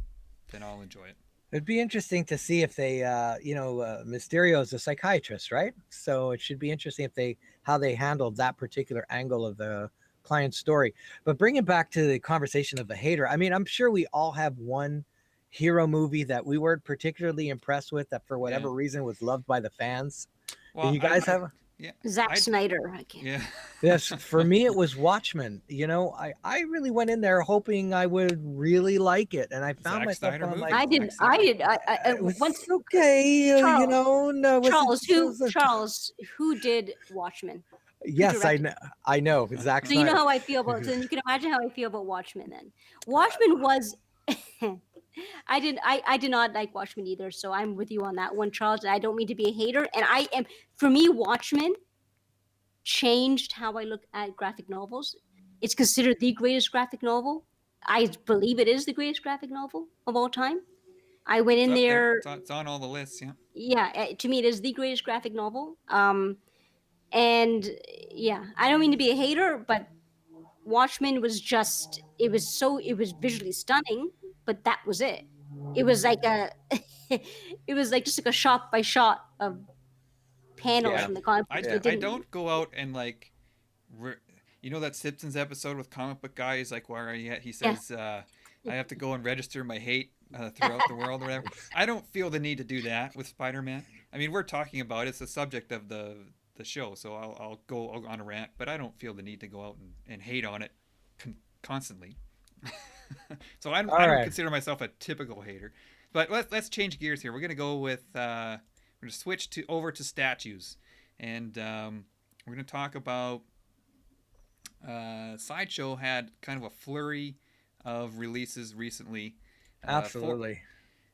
I'll enjoy it. it'd be interesting to see if they Mysterio is a psychiatrist, right? So it should be interesting if they how they handled that particular angle of the client's story. But bring it back to the conversation of the hater. I mean, I'm sure we all have one hero movie that we weren't particularly impressed with that for Yeah. whatever reason was loved by the fans. Do Well, you guys have? yeah, Zack I Snyder. I can't. yeah. Yes, for me it was Watchmen. I really went in there hoping I would really like it, and I found Zack myself Snyder on movie. like I Zack didn't. I Snyder. did. it was Once okay, Charles, no, Charles, it who wasn't. Charles, who did Watchmen? Who Yes, directed? I know, Zack So you know Snyder. how I feel about. So you can imagine how I feel about Watchmen. Then Watchmen was. I did not like Watchmen either. So I'm with you on that one, Charles. I don't mean to be a hater, and I am. For me, Watchmen changed how I look at graphic novels. It's considered the greatest graphic novel. I believe it is the greatest graphic novel of all time. I went It's in up there. there. It's on all the lists. Yeah. Yeah, to me, it is the greatest graphic novel. And yeah, I don't mean to be a hater, but Watchmen was just, it was visually stunning, but that was it. It was like a it was like just like a shot by shot of panels Yeah, from the comic I, books, yeah, but I didn't. don't go out and like, that Simpsons episode with comic book guy is like, where are you at? He Yeah. says, I have to go and register my hate throughout the world or whatever. I don't feel the need to do that with Spider-Man. I mean, we're talking about it's the subject of the show, so I'll go on a rant, but I don't feel the need to go out and hate on it constantly. So I All don't right. consider myself a typical hater. But let's change gears here. We're gonna go with we're gonna switch to over to statues, and we're gonna talk about Sideshow had kind of a flurry of releases recently. Uh, four Absolutely.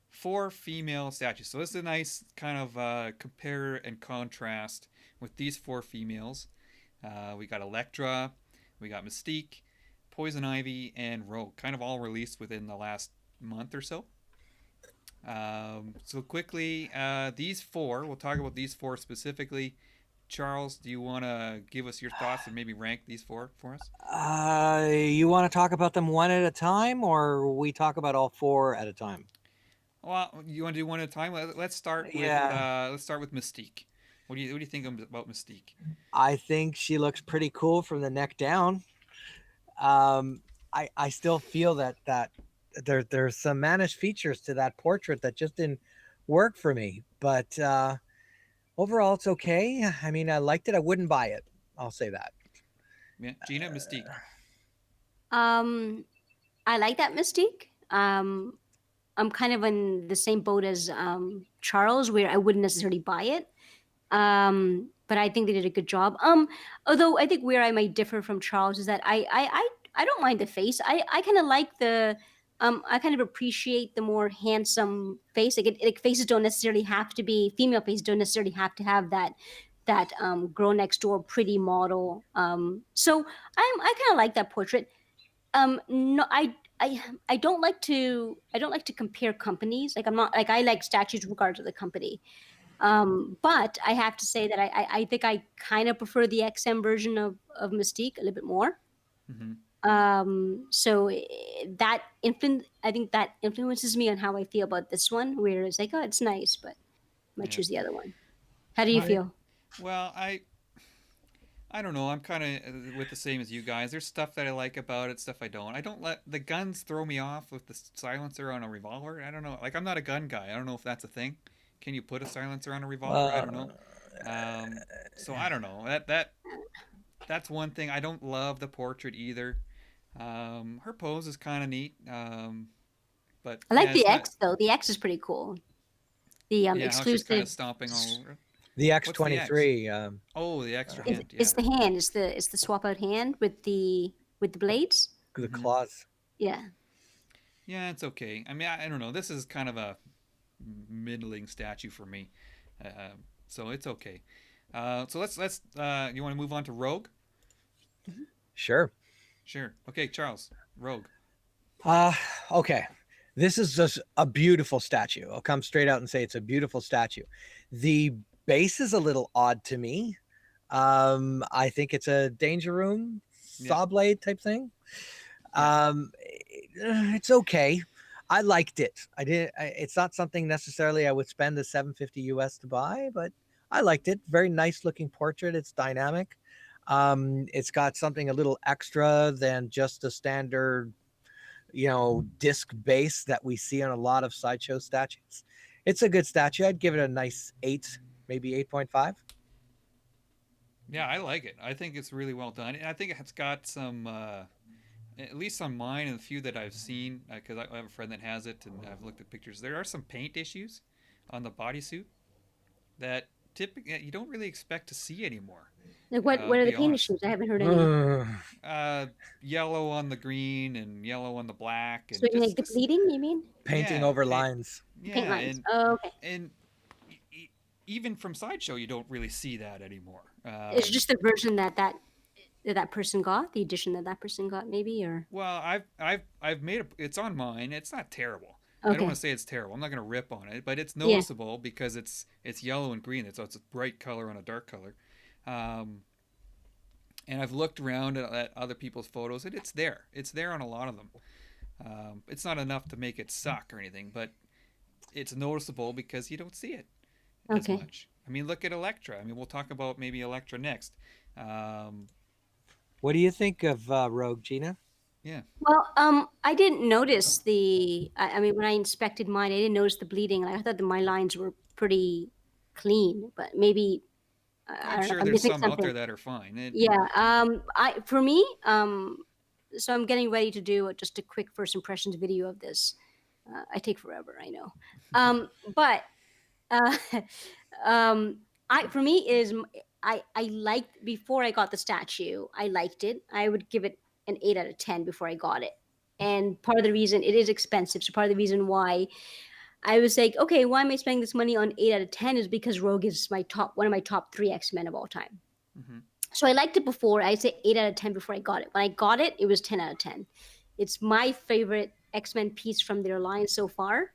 four female statues. So this is a nice kind of compare and contrast with these four females. We got Elektra, we got Mystique, Poison Ivy, and Rogue. Kind of all released within the last month or so. So quickly, these four. We'll talk about these four specifically. Charles, do you want to give us your thoughts and maybe rank these four for us? You want to talk about them one at a time, or we talk about all four at a time? Well, you want to do one at a time? Yeah, Let's start with Mystique. What do you think about Mystique? I think she looks pretty cool from the neck down. Um, I still feel that there's some mannish features to that portrait that just didn't work for me. But overall, it's okay. I mean, I liked it. I wouldn't buy it. I'll say that. Yeah, Gina, Mystique. Um, I like that Mystique. I'm kind of in the same boat as Charles, where I wouldn't necessarily buy it. But I think they did a good job. Although I think where I might differ from Charles is that I don't mind the face. I kind of like the I kind of appreciate the more handsome face. Like faces don't necessarily have to be female faces don't necessarily have to have that girl next door pretty model. So I kind of like that portrait. No, I don't like to compare companies. Like I'm not like I like statues regardless of the company. But I have to say that I think I kind of prefer the XM version of Mystique a little bit more. Mm-hmm. So that I think that influences me on how I feel about this one. Whereas like, oh, it's nice, but I might Yeah. choose the other one. How do you I feel? well, I don't know. I'm kind of with the same as you guys. There's stuff that I like about it, stuff I don't. I don't let the guns throw me off with the silencer on a revolver. I don't know. Like I'm not a gun guy. I don't know if that's a thing. Can you put a silencer on a revolver? I don't know. Uh, Um, so I don't know. That's one thing. I don't love the portrait either. Her pose is kind of neat. But I yeah, like the it's not. X though. The X is pretty cool. The Yeah, how she's kind exclusive. of stomping all over it. the What's the X? X23. Oh, the extra Uh, hand. It's Yeah. the hand. It's the swap out hand with the blades. the Mm-hmm. claws. Yeah. Yeah, it's okay. I mean, I don't know. This is kind of a middling statue for me, uh, so it's okay. So let's. You want to move on to Rogue? Sure. Sure. Okay, Charles. Rogue. Uh, okay. This is just a beautiful statue. I'll come straight out and say it's a beautiful statue. The base is a little odd to me. I think it's a danger room Yeah. saw blade type thing. Yeah. It's okay. I liked it. I did. It's not something necessarily I would spend the 750 US to buy, but I liked it. Very nice looking portrait. It's dynamic. It's got something a little extra than just a standard, disc base that we see on a lot of sideshow statues. It's a good statue. I'd give it a nice 8, maybe 8.5. Yeah, I like it. I think it's really well done. And I think it's got some, at least on mine and the few that I've seen, because I have a friend that has it and I've looked at pictures. There are some paint issues on the bodysuit that typically you don't really expect to see anymore. Like To what are the be paint honest, issues? I haven't heard any. uh, yellow on the green and yellow on the black So and you like the just bleeding? You mean Painting yeah, over lines. the paint yeah, lines? Oh, okay. and even from sideshow you don't really see that anymore. It's just the version that person got, the edition that person got, maybe, or Well, I've made it's on mine. It's not terrible. I don't want okay, to say it's terrible. I'm not going to rip on it, but it's yeah, noticeable because it's yellow and green. It's a bright color on a dark color. Um, and I've looked around at other people's photos, and it's there. It's there on a lot of them. It's not enough to make it suck or anything, but it's noticeable because you don't see it as okay. much. I mean, look at Electra. I mean, we'll talk about maybe Electra next. Um, What do you think of Rogue, Gina? Yeah. Well, I didn't notice I mean, when I inspected mine, I didn't notice the bleeding. I thought that my lines were pretty clean, but maybe I I'm don't know. sure I'm there's missing some out something. there that are fine. Yeah. I for me, so I'm getting ready to do just a quick first impressions video of this. I take forever, I know. But uh, um, I for me is I liked before I got the statue. I liked it. I would give it an 8 out of 10 before I got it. And part of the reason it is expensive. So part of the reason why I was like, okay, why am I spending this money on 8 out of 10 is because Rogue is my top one of my top three X Men of all time. Hmm. So I liked it before. I say 8 out of 10 before I got it. When I got it, it was 10 out of 10. It's my favorite X Men piece from their line so far.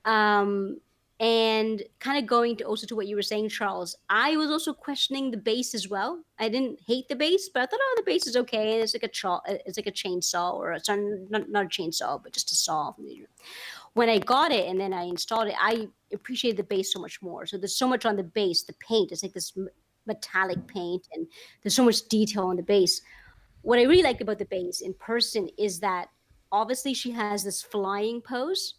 Um, and kind of going to also to what you were saying, Charles, I was also questioning the base as well. I didn't hate the base, but I thought, oh, the base is okay. It's like it's like a chainsaw, or sorry, not a chainsaw, but just a saw. When I got it and then I installed it, I appreciated the base so much more. So there's so much on the base. The paint is like this metallic paint, and there's so much detail on the base. What I really like about the base in person is that obviously she has this flying pose,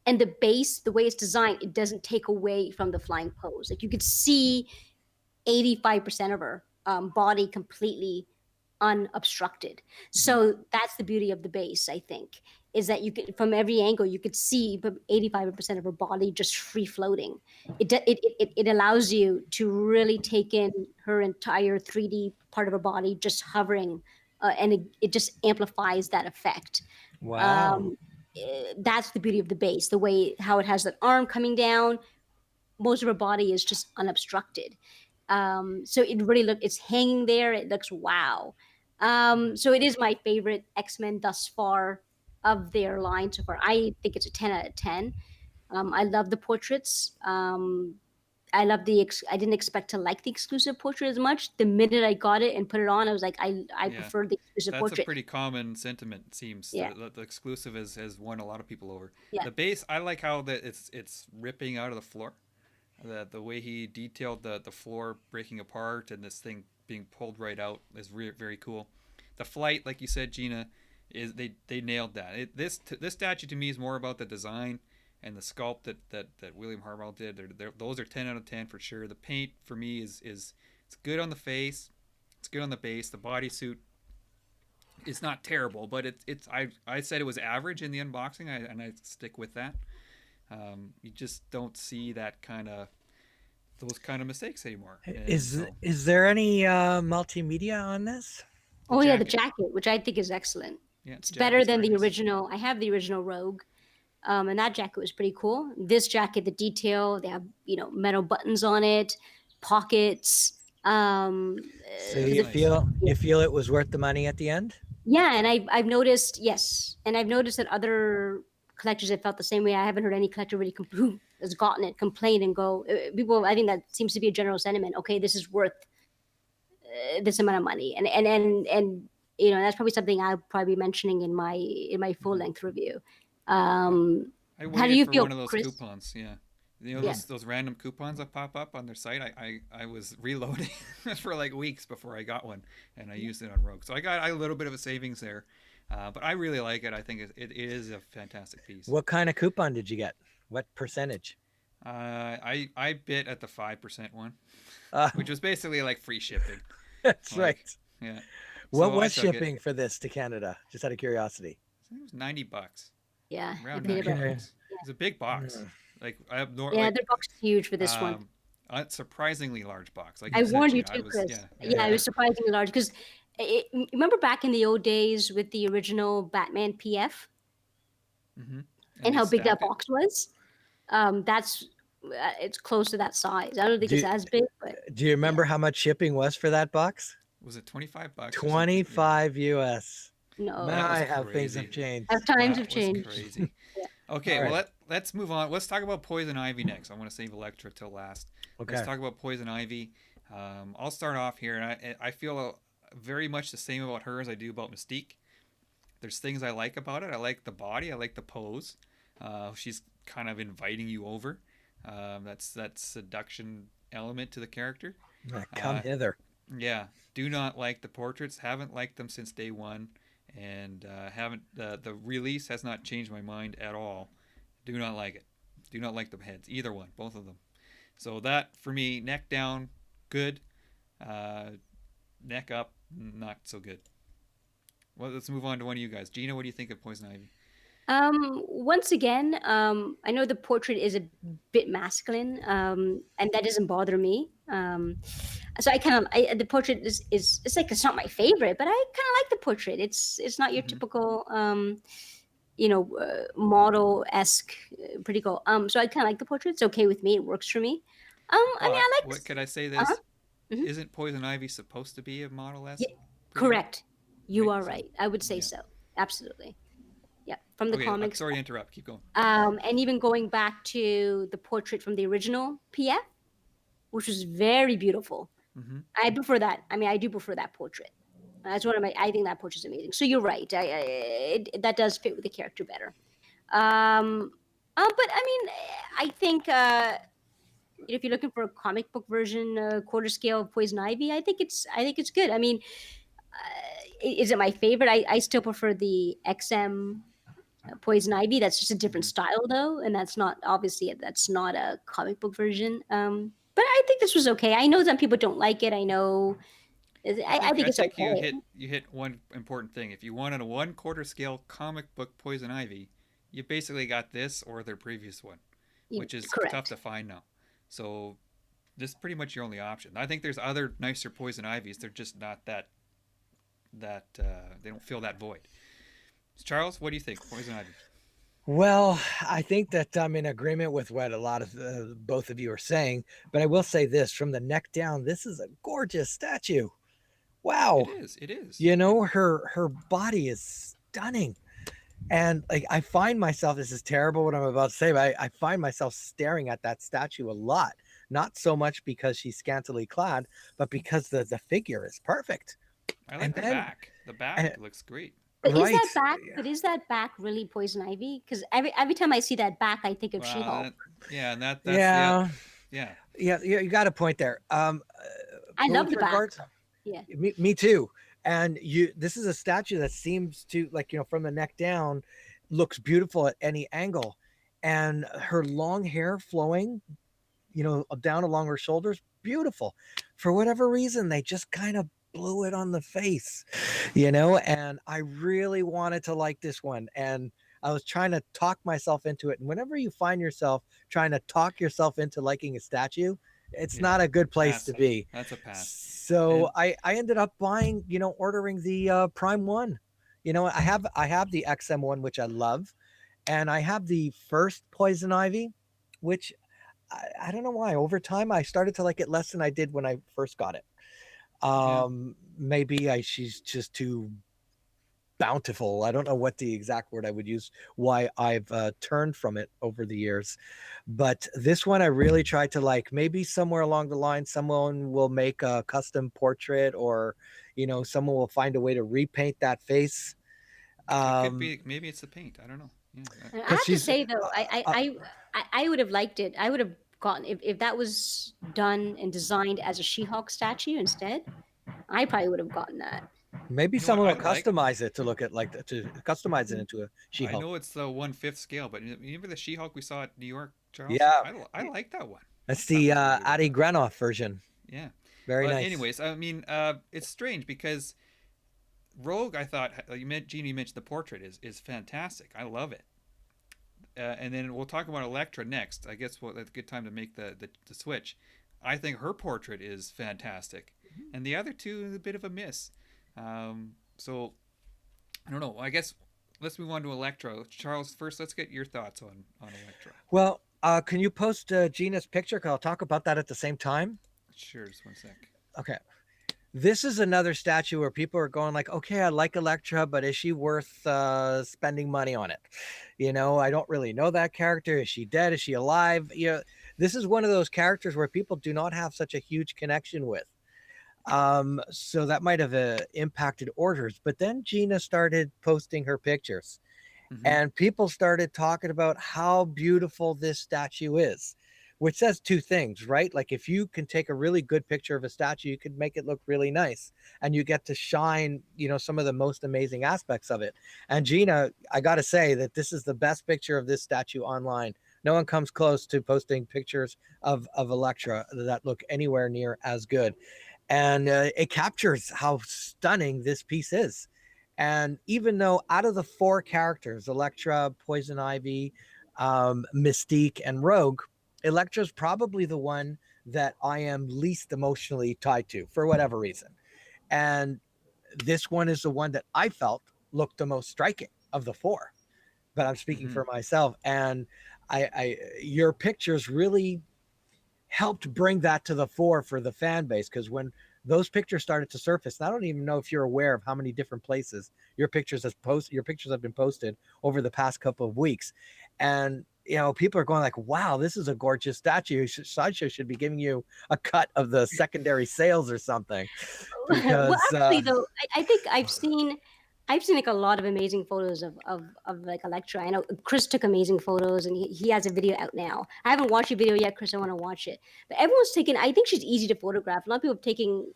and the base, the way it's designed, it doesn't take away from the flying pose. Like you could see 85% of her body completely unobstructed. Hmm. So that's the beauty of the base, I think, is that you could, from every angle, you could see 85% of her body just free floating. It allows you to really take in her entire 3D part of her body just hovering, and it just amplifies that effect. Wow. Um, that's the beauty of the base, the way how it has that arm coming down. Most of her body is just unobstructed. So it really it's hanging there. It looks wow. Hmm. So it is my favorite X Men thus far of their line so far. I think it's a 10 out of 10. I love the portraits. I love I didn't expect to like the exclusive portrait as much. The minute I got it and put it on, I was like, I Yeah. prefer the exclusive That's a portrait. pretty common sentiment. It seems Yeah, the exclusive has won a lot of people over. yeah. The base, I like how that it's ripping out of the floor. The way he detailed the floor breaking apart and this thing being pulled right out is very cool. The flight, like you said, Gina, is they nailed that. This statue to me is more about the design and the sculpt that William Hartwell did. Those are 10 out of 10 for sure. The paint for me is it's good on the face, it's good on the base. The bodysuit is not terrible, but I said it was average in the unboxing, and I stick with that. You just don't see that kind of those kind of mistakes anymore. And so Is there any multimedia on this? the Oh yeah, the jacket, jacket, which I think is excellent. yeah, It's better jacket's than pretty the nice. original. I have the original Rogue, and that jacket was pretty cool. This jacket, the detail, they have metal buttons on it, pockets. So Yeah, it's you nice. feel it was worth the money at the end? Yeah, and I've noticed, yes, and I've noticed that other collectors have felt the same way. I haven't heard any collector really who has gotten it complain and go. People, I think that seems to be a general sentiment. Okay, this is worth this amount of money, and that's probably something I'll probably be mentioning in my full Hmm. length review. I, Um, I how do waited you for feel, one of those Chris? coupons. Yeah, Yeah. those random coupons that pop up on their site. I was reloading for like weeks before I got one, and I used it on Rogue. So I got a little bit of a savings there. But I really like it. I think it is a fantastic piece. What kind of coupon did you get? What percentage? I bit at the 5% one, Uh, which was basically like free shipping. that's right. Like, yeah. What So I was took it. shipping for this to Canada? Just out of curiosity. I think it was $90, Yeah, I around paid ninety about. Okay. bucks. It's a big box. Mm. Like I have no Yeah, like their box is huge for this one. um, a surprisingly large box. Like I you said, warned you Gina, I too, was Chris. Yeah, it Yeah. was surprisingly large because remember back in the old days with the original Batman PF hmm and and they how big that stacked it. box was. That's it's close to that size. I don't think it's Do as big, but Do you yeah. remember how much shipping was for that box? Was it $25 or something? Yeah, 25 US. that was My, No, how things have crazy. as changed. times have That was changed. crazy. Yeah. Okay, All well right. let's move on. Let's talk about Poison Ivy next. I want to save Electra till last. Let's Okay. talk about Poison Ivy. I'll start off here, and I feel very much the same about her as I do about Mystique. There's things I like about it. I like the body. I like the pose. She's kind of inviting you over. That's that seduction element to the character. Come Uh, hither. yeah, do not like the portraits. Haven't liked them since day one, and haven't the release has not changed my mind at all. Do not like it. Do not like the heads, either one, both of them. So that for me, neck down, good. Uh, Neck up, not so good. Well, let's move on to one of you guys. Gina, what do you think of Poison Ivy? Once again, I know the portrait is a bit masculine, and that doesn't bother me. So I kind of the portrait is it's like it's not my favorite, but I kind of like the portrait. It's not your Mm-hmm. typical model esque, pretty cool. So I kind of like the portrait. It's okay with me. It works for me. I mean, Well, I like what could I say uh huh. this? Hmm. Isn't Poison Ivy supposed to be a model esque Yeah, pretty much? correct. You Right? are So, right. I would say yeah. so. Absolutely. Yeah, from the Okay, comics. sorry to interrupt. Keep going. And even going back to the portrait from the original PF, which was very beautiful. Mm-hmm. I prefer that. I mean, I do prefer that portrait. That's one of my. I think that portrait's amazing. So you're right. That does fit with the character better. Um, but I mean, I think if you're looking for a comic book version, quarter scale of Poison Ivy, I think it's good. I mean, is it my favorite? I still prefer the XM Poison Ivy. That's just a different Mm-hmm. style though, and that's not a comic book version. But I think this was okay. I know some people don't like it. I know. I think I it's think okay. you hit one important thing. If you wanted a 1/4 scale comic book Poison Ivy, you basically got this or their previous one, which is tough Correct. to find now. So this is pretty much your only option. I think there's other nicer Poison Ivies. They're just not that they don't fill that void. Charles, what do you think? Poison Ivy. Well, I think that I'm in agreement with what a lot of both of you are saying, but I will say this: from the neck down, this is a gorgeous statue. It Wow, is. It is. you know her body is stunning, and like I find myself. This is terrible what I'm about to say, but I find myself staring at that statue a lot. Not so much because she's scantily clad, but because the figure is perfect. I And like the then, back. The back uh, looks great. But is right, that back? But is that back really Poison Ivy? Because every time I see that back, I think of She Well, Hulk. yeah, and that's yeah, yeah, yeah, yeah, you got a point there. I But love with the back. regards, Yeah. me too. And this is a statue that seems to, like, from the neck down, looks beautiful at any angle. And her long hair flowing, down along her shoulders, beautiful. For whatever reason, they just kind of blew it on the face, and I really wanted to like this one. And I was trying to talk myself into it. And whenever you find yourself trying to talk yourself into liking a statue, it's yeah. not a good place to Pass. be. That's a pass. So And I ended up buying, ordering the Prime one. I have the XM one, which I love, and I have the first Poison Ivy, which I don't know why. Over time, I started to like it less than I did when I first got it. yeah, Maybe she's just too bountiful. I don't know what the exact word I would use. Why I've turned from it over the years, but this one I really tried to like. Maybe somewhere along the line, someone will make a custom portrait, or someone will find a way to repaint that face. it could Um, be. Maybe it's the paint. I don't know. Yeah. And I because have to she's say though, I would have liked it. I would have gotten if that was done and designed as a She-Hulk statue instead. I probably would have gotten that. maybe You know what someone I will like? customize it to look at like to customize it Mhm. into a I She-Hulk. know it's the 1/5 scale, but you remember the She-Hulk we saw at New York, Charles? Yeah, I like that one. that's That the was really well Adi done. Granoff version. Yeah. Very But nice. anyways, I mean, it's strange because Rogue, I thought Genie mentioned the portrait is fantastic. I love it. And then we'll talk about Elektra next. I guess that's a good time to make the switch. I think her portrait is fantastic, and the other two is a bit of a miss. So I don't know. I guess let's move on to Elektra. Charles, first, let's get your thoughts on Elektra. Well, can you post Gina's picture? 'Cause I'll talk about that at the same time. Sure, just one sec. Okay. This is another statue where people are going like, okay, I like Elektra, but is she worth spending money on it? I don't really know that character. Is she dead? Is she alive? This is one of those characters where people do not have such a huge connection with. So that might have impacted orders. But then Gina started posting her pictures, Mm-hmm. and people started talking about how beautiful this statue is. which says two things, right? Like if you can take a really good picture of a statue, you could make it look really nice, and you get to shine, some of the most amazing aspects of it. And Gina, I got to say that this is the best picture of this statue online. No one comes close to posting pictures of Electra that look anywhere near as good. And it captures how stunning this piece is. And even though out of the four characters, Electra, Poison Ivy, Mystique, and Rogue, Electra's probably the one that I am least emotionally tied to for whatever reason. And this one is the one that I felt looked the most striking of the four. But I'm speaking Mm-hmm. for myself. And your pictures really helped bring that to the fore for the fan base, because when those pictures started to surface, and I don't even know if you're aware of how many different places your pictures have been posted over the past couple of weeks. And people are going like, wow, this is a gorgeous statue. Sideshow should be giving you a cut of the secondary sales or something, Well, because actually, though, I think I've seen like a lot of amazing photos of like Electra. I know Chris took amazing photos, and he has a video out now. I haven't watched your video yet, Chris. I want to watch it. But everyone's taking. I think she's easy to photograph. A lot of people are taking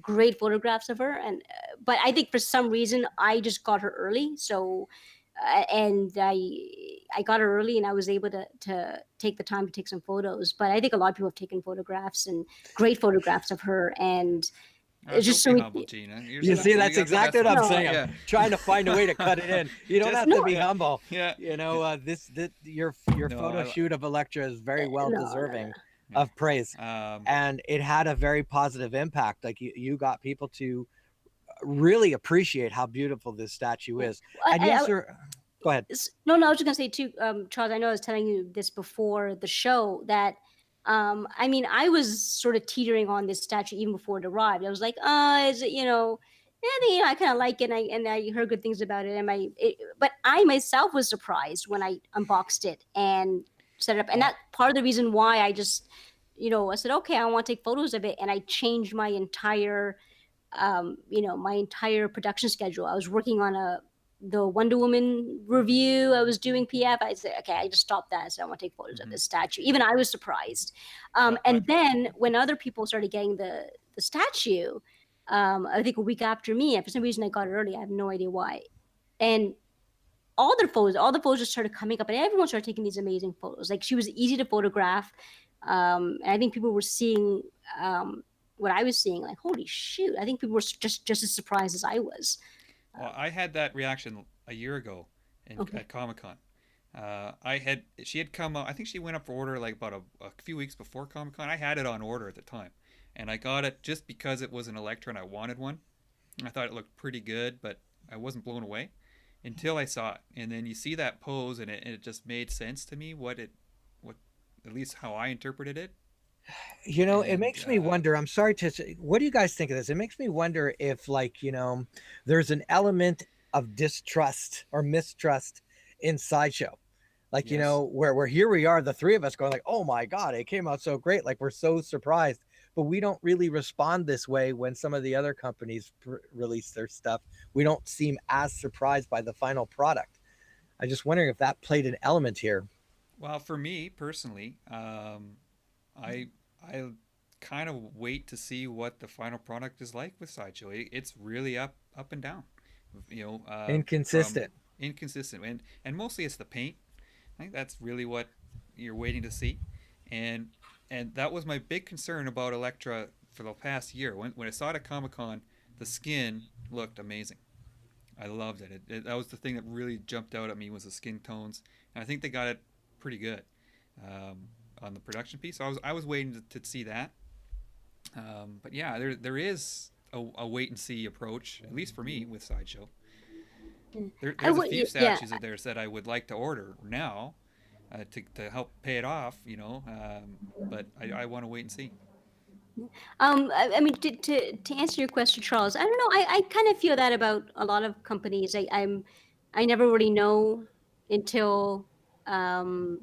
great photographs of her, and but I think for some reason I just got her early. So and I got her early, and I was able to take the time to take some photos. But I think a lot of people have taken photographs, and great photographs of her, and it's Don't just be so humble, Gina. you see, You that's got the exactly best what I'm ones. no, saying. I'm Yeah. trying to find a way to cut it in. You don't Just have to no, be humble. yeah. This your No, photo shoot of Electra is very well no. deserving yeah. of praise, Um, and it had a very positive impact. Like you got people to really appreciate how beautiful this statue Yeah. is. I, And I, yes, I, sir. Go ahead. no, I was just gonna say too, Charles. I know I was telling you this before the show that, I mean, I was sort of teetering on this statue even before it arrived. I was like, is it, I think, I kind of like it, and I heard good things about it, and but I myself was surprised when I unboxed it and set it up, and well, that part of the reason why I just, I said, okay, I want to take photos of it, and I changed my entire production schedule. I was working on the Wonder Woman review. I was doing PF. I said, okay, I just stopped that. I said, I want to take photos of mhm. this statue. Even I was surprised. Well, And then when other people started getting the statue, I think a week after me, and for some reason I got it early. I have no idea why. And all the photos just started coming up, and everyone started taking these amazing photos. Like she was easy to photograph, and I think people were seeing um, what I was seeing. Like, holy shoot! I think people were just as surprised as I was. well, I had that reaction a year ago Okay, at Comic Con. She had come out. I think she went up for order like about a few weeks before Comic Con. I had it on order at the time, and I got it just because it was an Electra and I wanted one. I thought it looked pretty good, but I wasn't blown away until I saw it. And then you see that pose, and it just made sense to me what at least how I interpreted it. It And makes me wonder. I'm sorry to say, what do you guys think of this? It makes me wonder if, like, there's an element of distrust or mistrust in Sideshow. Like, yes, where here we are, the three of us going like, oh my God, it came out so great. Like, we're so surprised. But we don't really respond this way when some of the other companies release their stuff. We don't seem as surprised by the final product. I'm just wondering if that played an element here. well, for me personally, I I kind of wait to see what the final product is like with Sideshow. It's really up and down, from Inconsistent. inconsistent, and mostly it's the paint. I think that's really what you're waiting to see, and that was my big concern about Elektra for the past year. When I saw it at Comic Con, the skin looked amazing. I loved it. That was the thing that really jumped out at me was the skin tones, and I think they got it pretty good um, on the production piece. So I was waiting to see that. But yeah, there is a wait and see approach, at least for me with Sideshow. I There's a would, few yeah. statues of theirs that I would like to order now to help pay it off, but I want to wait and see. I mean, to answer your question, Charles, I don't know. I kind of feel that about a lot of companies. I never really know until um,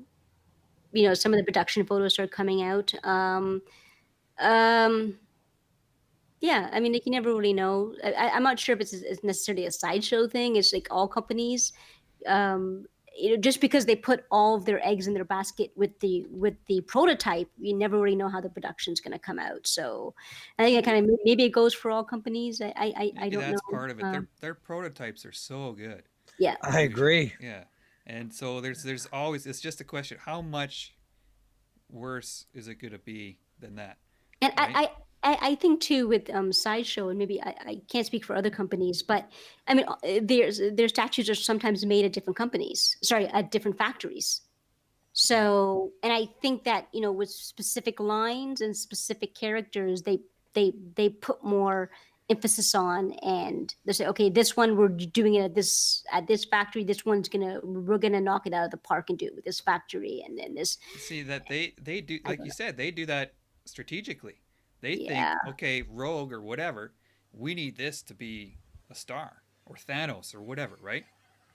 some of the production photos start coming out. Um, yeah, I mean, like you never really know. I'm not sure if it's necessarily a sideshow thing. It's like all companies. Um, just because they put all of their eggs in their basket with the prototype, you never really know how the production's going to come out. So I think it kind of, maybe it goes for all companies. I Maybe don't that's know. part of it. Their prototypes are so good. Yeah. I Usually, agree. yeah. And so there's always, it's just a question, how much worse is it going to be than that, And right? I think too with Sideshow, and maybe I can't speak for other companies, but I mean, their statues are sometimes made at different companies, sorry, at different factories. Yeah. So, and I think that, with specific lines and specific characters, they put more emphasis on, and they say, okay, this one we're doing it at this factory. This one's we're gonna knock it out of the park and do it with this factory, and then this. See that they do, I like don't you know. said, they do that strategically. They think, Yeah, okay, Rogue or whatever, we need this to be a star, or Thanos or whatever, right?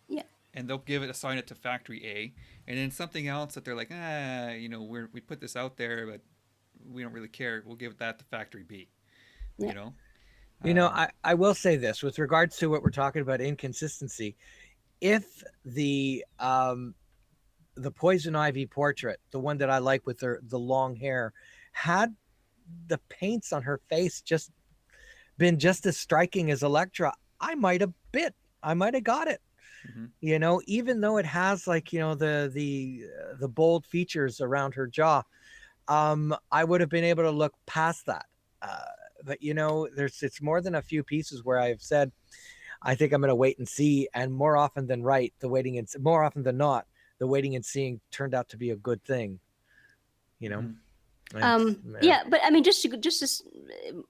yeah, And they'll assign it to Factory A, and then something else that they're like, we put this out there, but we don't really care. We'll give that to Factory B. yeah. You know, You know, um, I will say this with regards to what we're talking about inconsistency. If the poison ivy portrait, the one that I like with the long hair, had the paints on her face just been just as striking as Elektra, I might have bit. I might have got it. mm-hmm. Even though it has like the bold features around her jaw, I would have been able to look past that. Uh, but there's it's more than a few pieces where I've said I think I'm going to wait and see, and more often than right, more often than not, the waiting and seeing turned out to be a good thing. You know, Mm-hmm. and yeah. Yeah, but I mean,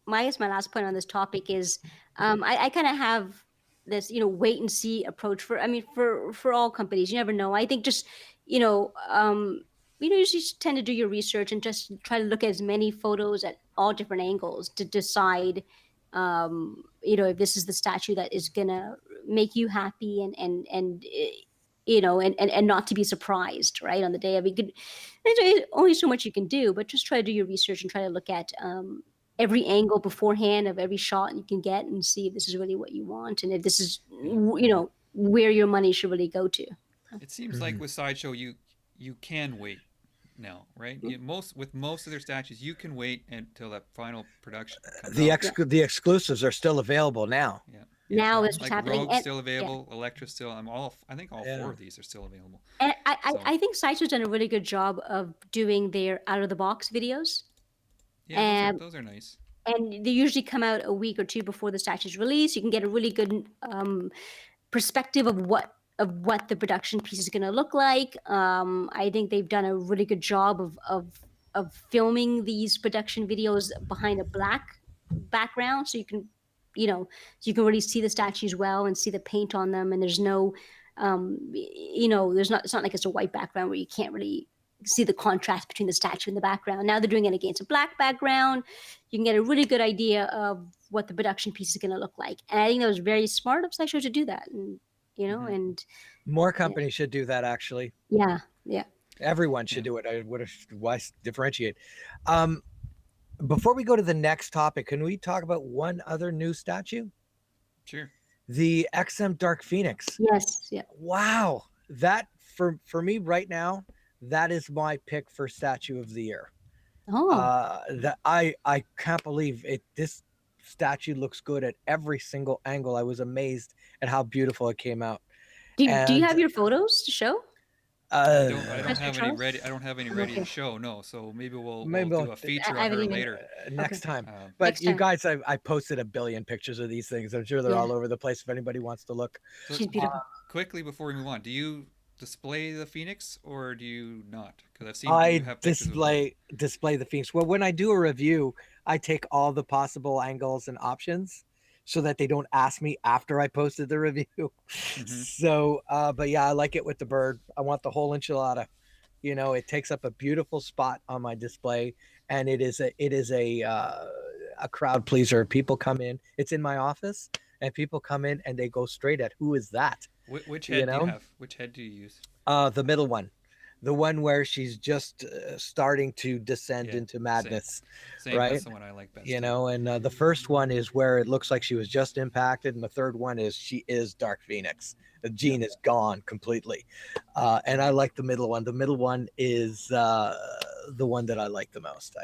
my I guess my last point on this topic is, I kind of have this, wait and see approach for. I mean, for all companies, you never know. I think just, you know, um, you just tend to do your research and just try to look at as many photos at all different angles to decide, if this is the statue that is gonna make you happy, and not to be surprised, right, on the day. I mean, there's only so much you can do, but just try to do your research and try to look at every angle beforehand of every shot you can get, and see if this is really what you want, and if this is, Yeah. where your money should really go to. It seems like Mhm. with Sideshow, you can wait now, right? Most of their statues, you can wait until that final production comes the out. ex Yeah. the exclusives are still available now. Yeah, yeah. Now is what's Like happening, Rogue's and still yeah. available, Electra's still. I think all four Yeah. of these are still available. And So I think Sideshow's done a really good job of doing their out of the box videos, yeah, and those are nice. they usually come out a week or two before the statue's release. You can get a really good perspective of what the production piece is going to look like. I think they've done a really good job of filming these production videos behind a black background, so you can really see the statues well and see the paint on them, and there's no, there's not. It's not like it's a white background where you can't really see the contrast between the statue and the background. Now they're doing it against a black background. You can get a really good idea of what the production piece is going to look like. And I think that was very smart of Sideshow to do that. And Mm-hmm. and More yeah, companies should do that. Actually, yeah, yeah. everyone Yeah, should do it. I would why differentiate. Um, Before we go to the next topic, can we talk about one other new statue? sure. The XM Dark Phoenix. Yes, yeah. Wow, that for me right now, that is my pick for statue of the year. Oh, That I can't believe it. This statue looks good at every single angle. I was amazed at how beautiful it came out. do you And have your photos to show, uh, I don't Mr. have any Charles? ready. I don't have any ready to Okay, show. No, so maybe we'll maybe do a feature I on haven't her even. later. next Okay, time. But next you time. guys, I posted a billion pictures of these things. I'm sure they're Yeah, all over the place if anybody wants to look. So she's beautiful. quickly before we move on, do you display the Phoenix or do you not? Because I've seen you I have pictures of both. display the Phoenix. Well, when I do a review, I take all the possible angles and options so that they don't ask me after I posted the review. Mm-hmm. So, but yeah, I like it with the bird. I want the whole enchilada. It takes up a beautiful spot on my display, and it is a crowd pleaser. People come in. It's in my office, and people come in and they go straight at who is that? Which You head do you know, have? Which head do you use? the middle one. the one where she's just starting to descend Yeah, into same, madness, same. right? That's the one I like best too. And the first one is where it looks like she was just impacted, and the third one is she is Dark Phoenix. The Yeah, gene is gone completely, and I like the middle one. The middle one is the one that I like the most.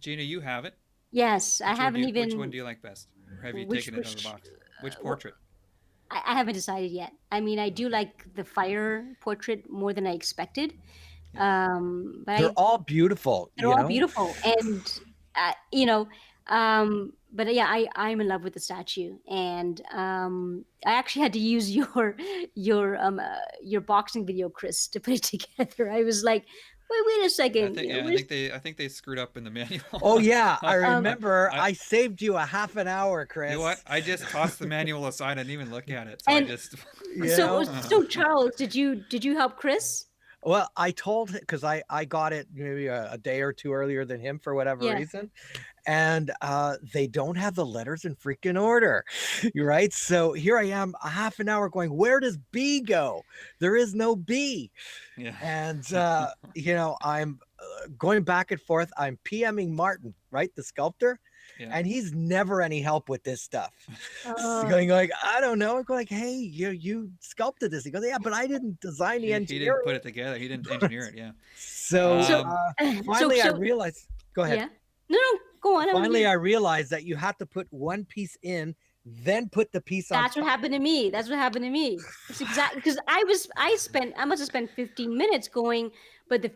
Gina, you have it. Yes, I haven't Which one even do you like best, or have you which taken it out of the which box? Which uh, portrait? I haven't decided yet. I mean, I do Okay. like the fire portrait more than I expected. Yeah. But They're all beautiful, they're all beautiful, and you know, but yeah, I'm in love with the statue, and I actually had to use your boxing video, Chris, to put it together. I was like, wait a second, where's I think they screwed up in the manual. Oh yeah, I um remember. I I saved you a half an hour, You know what? Chris. I just tossed the manual aside. I didn't even look at it. So I and just. You know, so Charles, did you help Chris? well, I told because I got it maybe a day or two earlier than him for whatever Yeah. reason, and they don't have the letters in freaking order, right? So here I am, a half an hour going. Where does B go? There is no B, Yeah. and I'm going back and forth. I'm PMing Martin, right, the sculptor, Yeah. and he's never any help with this stuff. Uh, Going like, I don't know. I'm going like, hey, you sculpted this. He goes, yeah, but I didn't design the He didn't engineering. put it together. He didn't engineer it. Yeah. So so Um. so finally, I so realized. Go ahead. yeah. No, go on. Finally, I realized that you had to put one piece in, then put the piece on That's what top. happened to me. That's what happened to me. It's exactly because I must have spent 15 minutes going, but the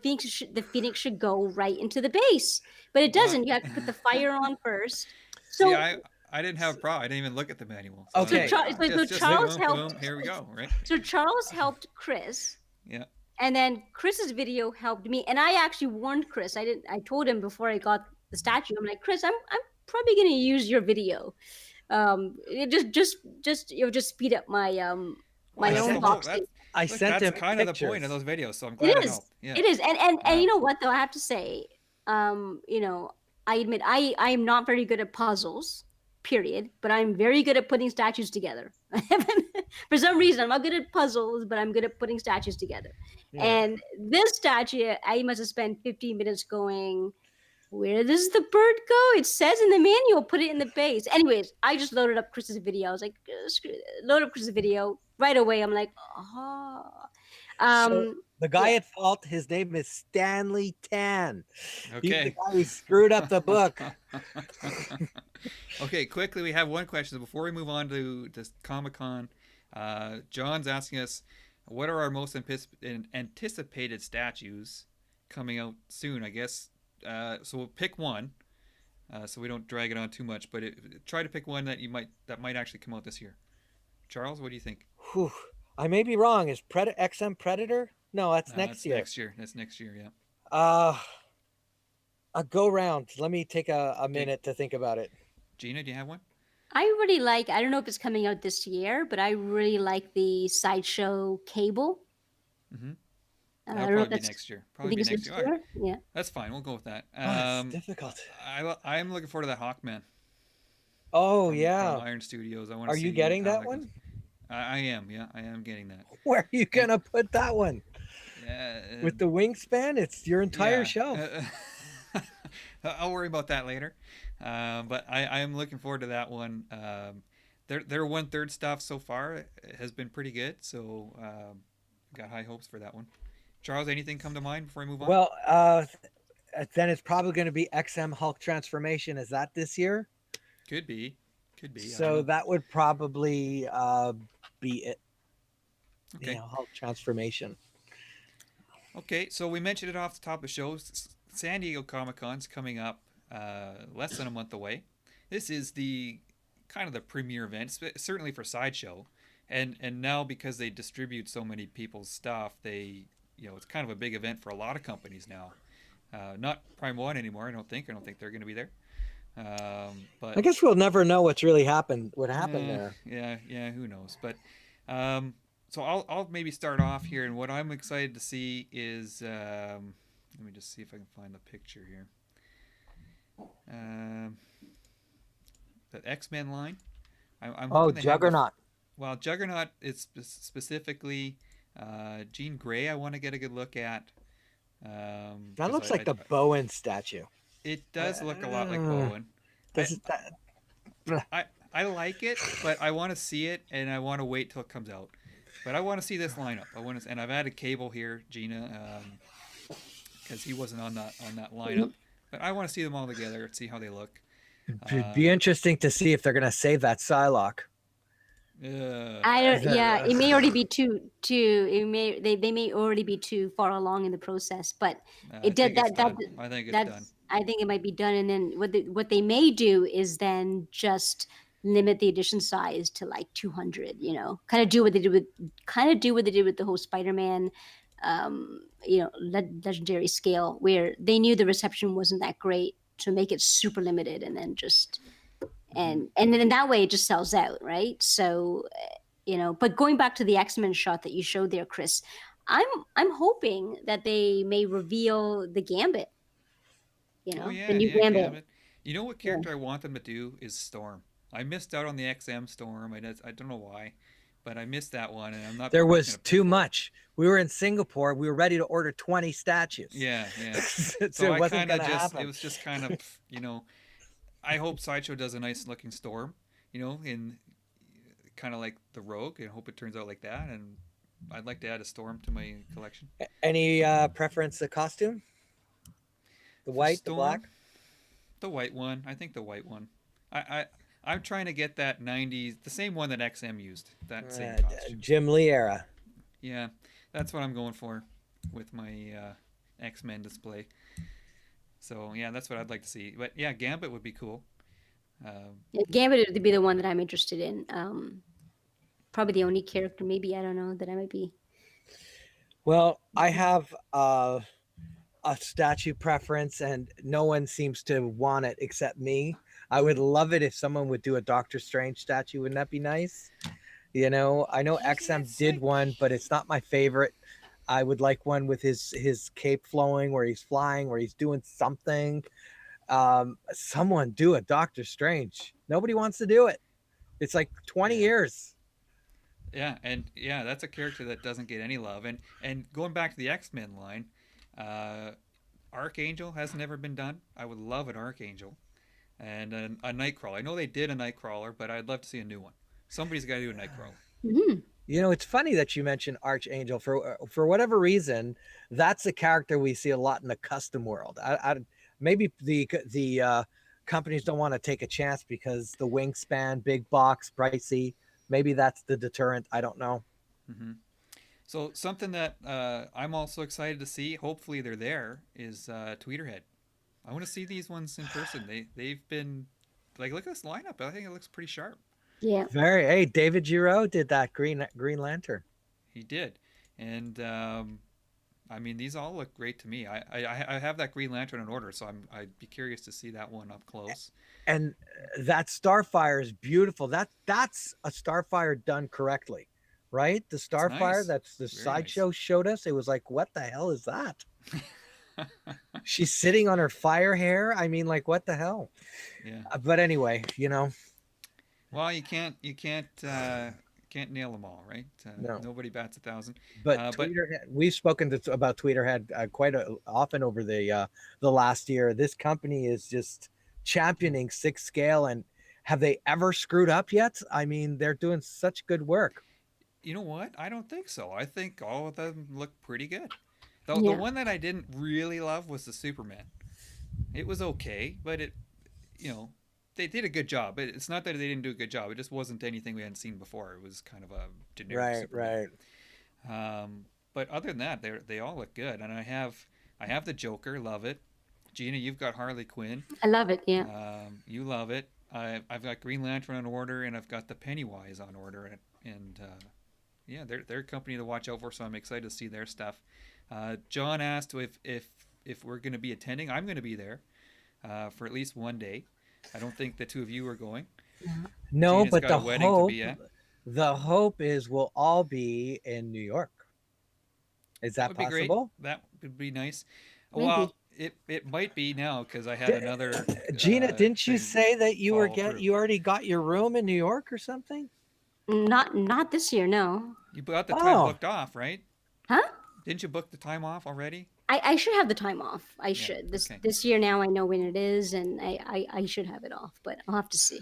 phoenix should go right into the base, but it Well. doesn't. You have to put the fire on first. See, So I didn't have a problem. I didn't even look at the manual. So I was so like, Okay, Charles so just the, Charles boom, helped. boom. Here we go. Right. So Charles helped Chris, Yeah. and then Chris's video helped me. And I actually warned Chris. I didn't. I told him before I got the statue. I'm like, Chris, I'm probably going to use your video. It just just speed up Well, my I that's own the sent whole. boxing. That's I Look. sent That's him kind of the point of pictures. those videos. So I'm glad It it is. helped. Yeah. It is. And Uh. you know what though, I have to say, I admit I am not very good at puzzles, period, but I'm very good at putting statues together. For some reason, I'm not good at puzzles, but I'm good at putting statues together. Yeah. And this statue, I must have spent 15 minutes going, where does the bird go? It says in the manual, put it in the base. Anyways, I just loaded up Chris's video. I was like, screw it. Load up Chris's video right away. I'm like, oh. So the Yeah. guy at fault, his name is Stanley Tan. He's the Okay. guy who screwed up the book. Okay, quickly, we have one question before we move on to Comic Con. John's asking us, what are our most anticipated statues coming out soon? I guess. So we'll pick one, so we don't drag it on too much. But try to pick one that might actually come out this year. Charles, what do you think? Whew. I may be wrong. Is XM Predator? No, that's No, next it's year. next year. That's next year. Yeah. Uh a go round. Let me take a Okay. minute to think about it. Gina, do you have one? I really like, I don't know if it's coming out this year, but I really like the sideshow cable. Mm-hmm. I That'll don't know if probably be that's, next year. you Probably think be it's next next year. All right. year? Yeah. That's fine. We'll go with that. Oh, it's difficult. I am looking forward to that Hawkman Oh from yeah. Iron Studios. I want Are to you see getting how that that goes. one? I am. Yeah, I am getting that. Where are you And gonna put that one? uh, With the wingspan? It's your entire yeah, shelf. I'll worry about that later. But I am looking forward to that one. Their 1/3 stuff so far has been pretty good, so got high hopes for that one. Charles, anything come to mind before I move on? Well, then it's probably going to be XM Hulk transformation. Is that this year? Could be, could be. I don't So know. that would probably be it. Okay. Hulk transformation. Okay, so we mentioned it off the top of the show. San Diego Comic Con's coming up less than a month away. This is the kind of the premier event, certainly for Sideshow, and now because they distribute so many people's stuff, it's kind of a big event for a lot of companies now. Not Prime One anymore. I don't think. I don't think they're going to be there. I But guess we'll never know what's really happened. What happened there? yeah, who knows? But so I'll maybe start off here, and what I'm excited to see is let me just see if I can find the picture here. Um, the X-Men line. I'm Oh, hoping they have Juggernaut. well, Juggernaut is specifically Jean Grey. I want to get a good look at. That Because looks like the Bowen statue. it does look a lot like Uh, Bowen. I does it? That, I like it, but I want to see it and I want to wait till it comes out. But I want to see this lineup. I want to, and I've added Cable here, Gina, because he wasn't on that lineup. But I want to see them all together and see how they look. it'd be Um, interesting to see if they're gonna save that Psylocke. I don't. Yeah, The, it may already be too. It may they may already be too far along in the process, but I it did think it's that done. I think it's done. that's. I think it might be done, and then what they may do is then just limit the edition size to like 200. You know, kind of do what they did with the whole Spider-Man, legendary scale, where they knew the reception wasn't that great, to make it super limited, and then just Hmm. and then in that way it just sells out, right? So but going back to the X-Men shot that you showed there, Chris, i'm I'm hoping that they may reveal the Gambit, Oh the yeah, new yeah, Gambit. Gambit. You know what Yeah. character I want them to do is Storm. I missed out on the XM Storm. I don't know why, but I missed that one, and I'm not there gonna was pay too for it. much. We were in Singapore. We were ready to order 20 statues, Yeah, yeah. so So it I wasn't kind of gonna just it happen. was just kind of I hope Sideshow does a nice looking Storm, in kind of like the Rogue, and hope it turns out like that. And I'd like to add a Storm to my collection. Any preference the costume? The For white, the Storm, black? the white one. I think the white one. I'm trying to get that '90s, the same one that XM used. That same costume. Jim Lee era. Yeah, that's what I'm going for with my X Men display. So yeah, that's what I'd like to see. But yeah, Gambit would be cool. Um, Yeah, Gambit would be the one that I'm interested in. Probably the only character, maybe, I don't know, that I might be. Well, I have a statue preference, and no one seems to want it except me. I would love it if someone would do a Doctor Strange statue. Wouldn't that be nice? I know he XM gets did sick. one, but it's not my favorite. I would like one with his cape flowing, where he's flying, where he's doing something. Someone do a Doctor Strange. Nobody wants to do it. It's like 20 Yeah, years. yeah, and yeah, that's a character that doesn't get any love. And going back to the X Men line, uh, Archangel has never been done. I would love an Archangel and a Nightcrawler. I know they did a Nightcrawler, but I'd love to see a new one. Somebody's got to do a Nightcrawler. Mhm. It's funny that you mentioned Archangel. For whatever reason, that's a character we see a lot in the custom world. Maybe the companies don't want to take a chance because the wingspan, big box, pricey. Maybe that's the deterrent. I don't know. Hmm. So something that I'm also excited to see. Hopefully they're there. Is Tweeterhead. I want to see these ones in person. They've been like, look at this lineup. I think it looks pretty sharp. Yeah. Very. Hey, David Giro did that Green Lantern. He did, and I mean these all look great to me. I have that Green Lantern in order, so I'd be curious to see that one up close. And that Starfire is beautiful. That's a Starfire done correctly, right? The It's Starfire nice, that's the very nice. sideshow showed us. It was like, what the hell is that? She's sitting on her fire hair. I mean, like, what the hell? Yeah. But anyway, Well, you can't nail them all, right? no. Nobody bats 1,000. But But we've spoken about Tweeterhead often over the last year. This company is just championing six scale, and have they ever screwed up yet? I mean, they're doing such good work. you know what? I don't think so. I think all of them look pretty good. The Yeah. one that I didn't really love was the Superman. It was okay, but you know they did a good job. It's not that they didn't do a good job. It just wasn't anything we hadn't seen before. It was kind of a generic Right, Superman. right. But other than that, they all look good. And I have the Joker. Love it. Gina, you've got Harley Quinn. I love it. Yeah. You love it. I've got Green Lantern on order, and I've got the Pennywise on order, and yeah, they're a company to watch out for. So I'm excited to see their stuff. John asked if we're going to be attending. I'm going to be there for at least one day. I don't think the two of you are going. No, Gina's but got a wedding to be at. the hope is we'll all be in New York. Is That that would be great. possible? That would be nice. Maybe. Well, it might be now because I had D- another Gina, didn't you thing say that fall through. you already got your room in New York or something? Not this year. No. You got the time Oh, booked off, right? Huh? Didn't you book the time off already? I should have the time off. I Yeah. should Okay. this year. Now I know when it is, and I should have it off. But I'll have to see.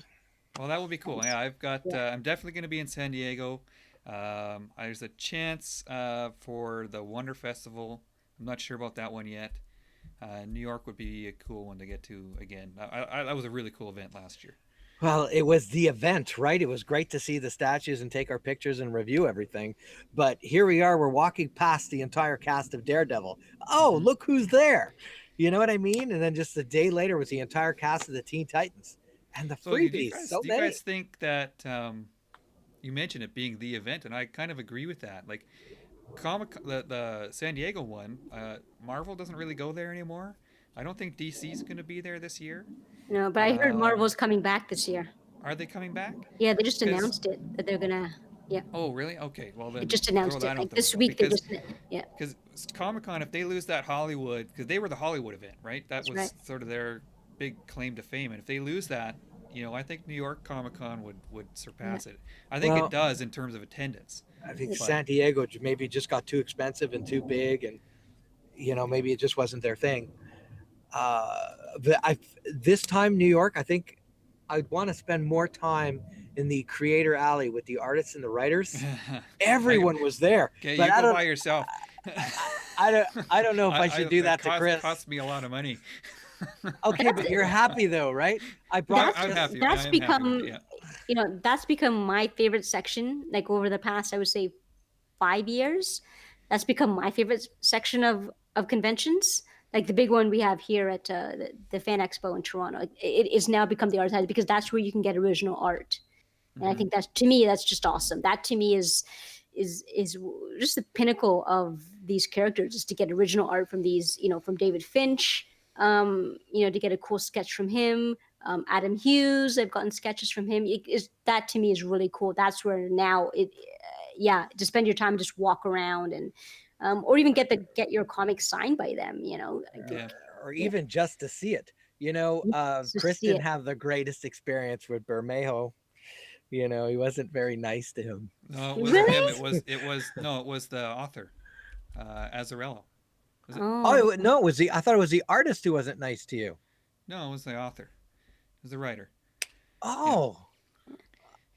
Well, that would be cool. Thanks. Yeah, I've got. Yeah. I'm definitely going to be in San Diego. There's a chance for the Wonder Festival. I'm not sure about that one yet. New York would be a cool one to get to again. That was a really cool event last year. Well, it was the event, right? It was great to see the statues and take our pictures and review everything. But here we are, we're walking past the entire cast of Daredevil. Oh, Mm-hmm. look who's there. You know what I mean? And then just a day later was the entire cast of the Teen Titans and the So, freebies. So do you many. guys think that you mentioned it being the event, and I kind of agree with that. Like the San Diego one, Marvel doesn't really go there anymore. I don't think DC's going to be there this year. No, but I heard Um, Marvel's coming back this year. are they coming back? Yeah, they just Because announced it that they're gonna. Yeah, oh really? Okay, well they then just throw announced it that like out the this window week. They just. Yeah, because Comic Con, if they lose that Hollywood, because they were the Hollywood event, right? That that's right. was sort of their big claim to fame, and if they lose that, I think New York Comic Con would Yeah. surpass it. I think it Well, does in terms of attendance, I think but San Diego maybe just got too expensive and too big, and maybe it just wasn't their thing. Uh, this time New York, I think I'd want to spend more time in the creator alley with the artists and the writers. I Everyone was there, okay, but you go by yourself. I don't know if I should do it that to Chris. costs me a lot of money. Okay, but you're happy though, right? I brought That's I'm happy. I that's am happy with it. become Yeah. that's become my favorite section. Like over the past, I would say 5 years, that's become my favorite section of conventions. Like the big one we have here at the Fan Expo in Toronto, it is now become the art side because that's where you can get original art, and I Mm-hmm. think that's to me that's just awesome. That to me is just the pinnacle of these characters, is to get original art from these, from David Finch, to get a cool sketch from him. Adam Hughes, I've gotten sketches from him. That to me is really cool. That's where now yeah, to spend your time, just walk around and, or even get your comic signed by them. Yeah. or Yeah, even just to see it. just to Chris see didn't it. have the greatest experience with Bermejo. He wasn't very nice to him. No, it wasn't him. Really? It was no, it was the author, Azzarello. Was it? Oh, No, it was the. I thought it was the artist who wasn't nice to you. No, it was the author. It was the writer. Yeah. Oh,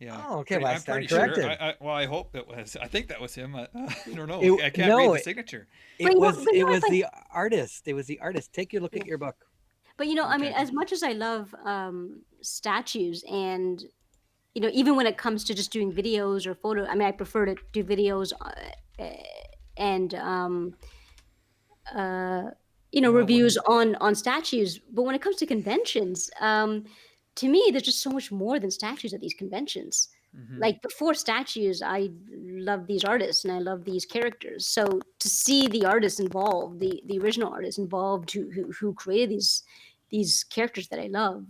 Yeah. Okay. Well, I I'm pretty stand sure. corrected. Well, I hope that was. I think that was him. I don't know. It I can't read no, the signature. but it was but it I was find, the artist. It was the artist. Take a look yeah. at your book. But I mean, Okay. as much as I love statues, and even when it comes to just doing videos or photo, I mean, I prefer to do videos, and uh, Well, when reviews on statues. But when it comes to conventions, to me, there's just so much more than statues at these conventions. mm-hmm. Like before statues, I love these artists and I love these characters. So to see the artists involved, the original artists involved who created these characters that I love,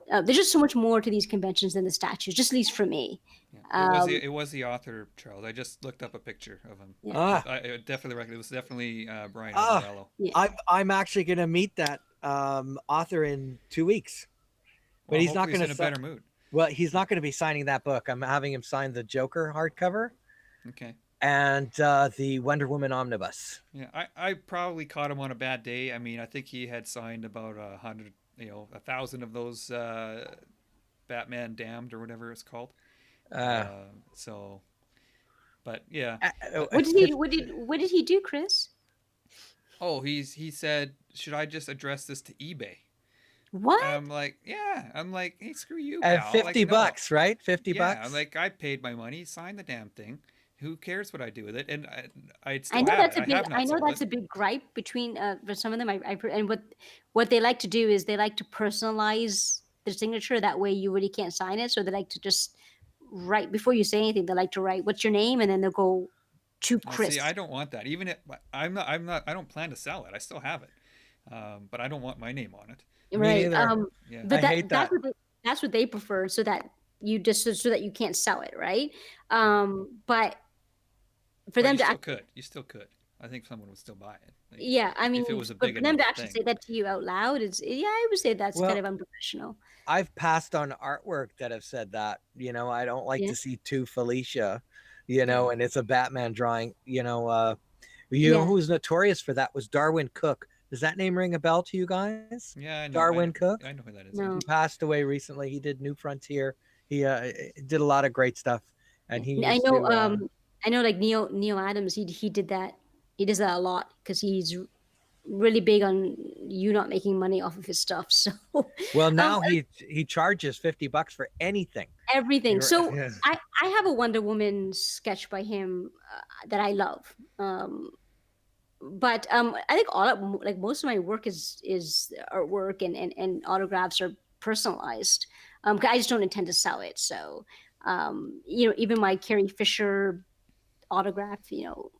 there's just so much more to these conventions than the statues, just at least for me. Yeah, Um, it was the author, Charles. I just looked up a picture of him. yeah, Ah, I definitely reckon it was definitely Brian ah. Azzarello. yeah. I'm actually gonna meet that author in 2 weeks, but Well, he's not hopefully he's gonna. in a better mood. Well, he's not gonna be signing that book. I'm having him sign the Joker hardcover Okay. and the Wonder Woman omnibus. Yeah, I probably caught him on a bad day. I mean, I think he had signed about 100, 1,000 of those Batman Damned or whatever it's called. Uh, So, but yeah. What did he do, Chris? Oh, he said, should I just address this to eBay? What? And I'm like, yeah. I'm like, hey, screw you, and pal. Like, 50 no. bucks, right? 50 Yeah, bucks. like I paid my money, sign the damn thing. Who cares what I do with it? And I'd I still know have that's it. a I big. have I not know sold that's it. a big gripe between for some of them. And what they like to do is they like to personalize their signature. That way, you really can't sign it. So they like to just write before you say anything. They like to write what's your name, and then they'll go to Well, see, I Chris. don't want that. Even if I don't plan to sell it. I still have it, but I don't want my name on it. Me Right. neither. Yeah. But I hate that. that's what they prefer, so that you just so that you can't sell it, right? But for But them to actually, You still could. I think someone would still buy it, like, yeah, I if it mean, was a but big for them to enough actually thing. say that to you out loud, yeah, I would say that's kind Well, of unprofessional. I've passed on artwork that have said that. I don't like Yeah. to see two Felicia, Yeah. and it's a Batman drawing. You know Yeah. who was notorious for that was Darwin Cook. Does that name ring a bell to you guys? Yeah, I know. Darwin Cook. I know who that is. Yeah. He No. passed away recently. He did New Frontier. He did a lot of great stuff, and he I used know. to. I know. Like Neil Adams, he did that. He does that a lot because he's really big on you not making money off of his stuff. So, Well, um, now he charges $50 for anything. everything. So Yeah. I have a Wonder Woman sketch by him that I love. But I think like most of my work is artwork and autographs are personalized. 'Cause I just don't intend to sell it. So even my Carrie Fisher autograph, Well,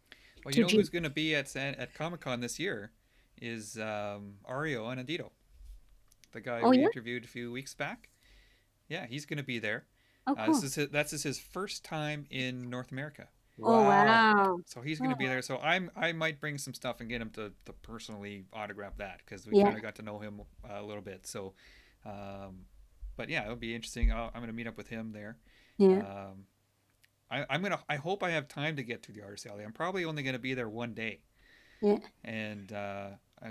you to know G. who's going to be at Comic Con this year is Ario Anadito, the guy Oh we yeah. interviewed a few weeks back. Yeah, he's going to be there. Oh cool. That's his first time in North America, Oh Wow. wow. so he's going to Oh be there. So I might bring some stuff and get him to personally autograph that because we yeah. kind of got to know him a little bit. So, um, but yeah, it'll be interesting. I'm going to meet up with him there. Yeah. Um, I hope I have time to get to the artist alley. I'm probably only going to be there one day, Yeah. and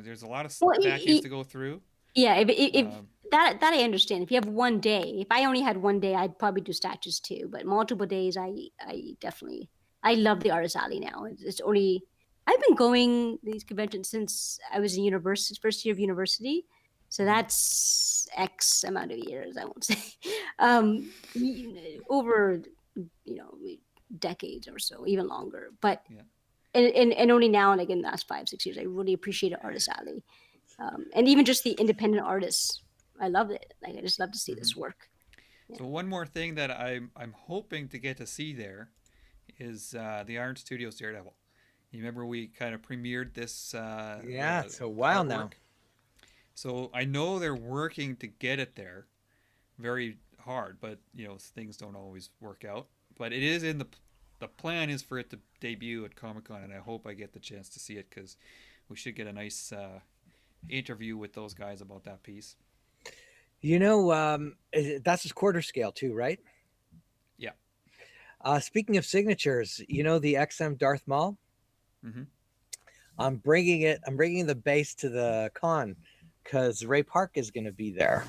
there's a lot of Well, statues to go through. yeah. If Um, that I understand. If you have one day, if I only had one day, I'd probably do statues too. But multiple days, I definitely I love the artist alley now. It's only I've been going these conventions since I was in university, first year of university. So mhm, that's X amount of years. I won't say over you know decades or so, even longer. But yeah. and only now, like in the last 5 6 years, I really appreciate artist alley, and even just the independent artists. I love it. Like I just love to see Hmm. this work. Yeah. So one more thing that I'm hoping to get to see there is the Iron Studios Daredevil. You remember we kind of premiered this Yeah, the it's a while now. artwork. So I know they're working to get it there very hard, but things don't always work out. But it is in the plan is for it to debut at Comic Con, and I hope I get the chance to see it because we should get a nice interview with those guys about that piece. That's his quarter scale too, right? Yeah. Speaking of signatures, the XM Darth Maul. Mm-hmm. I'm bringing it. I'm bringing the base to the con because Ray Park is going to be there.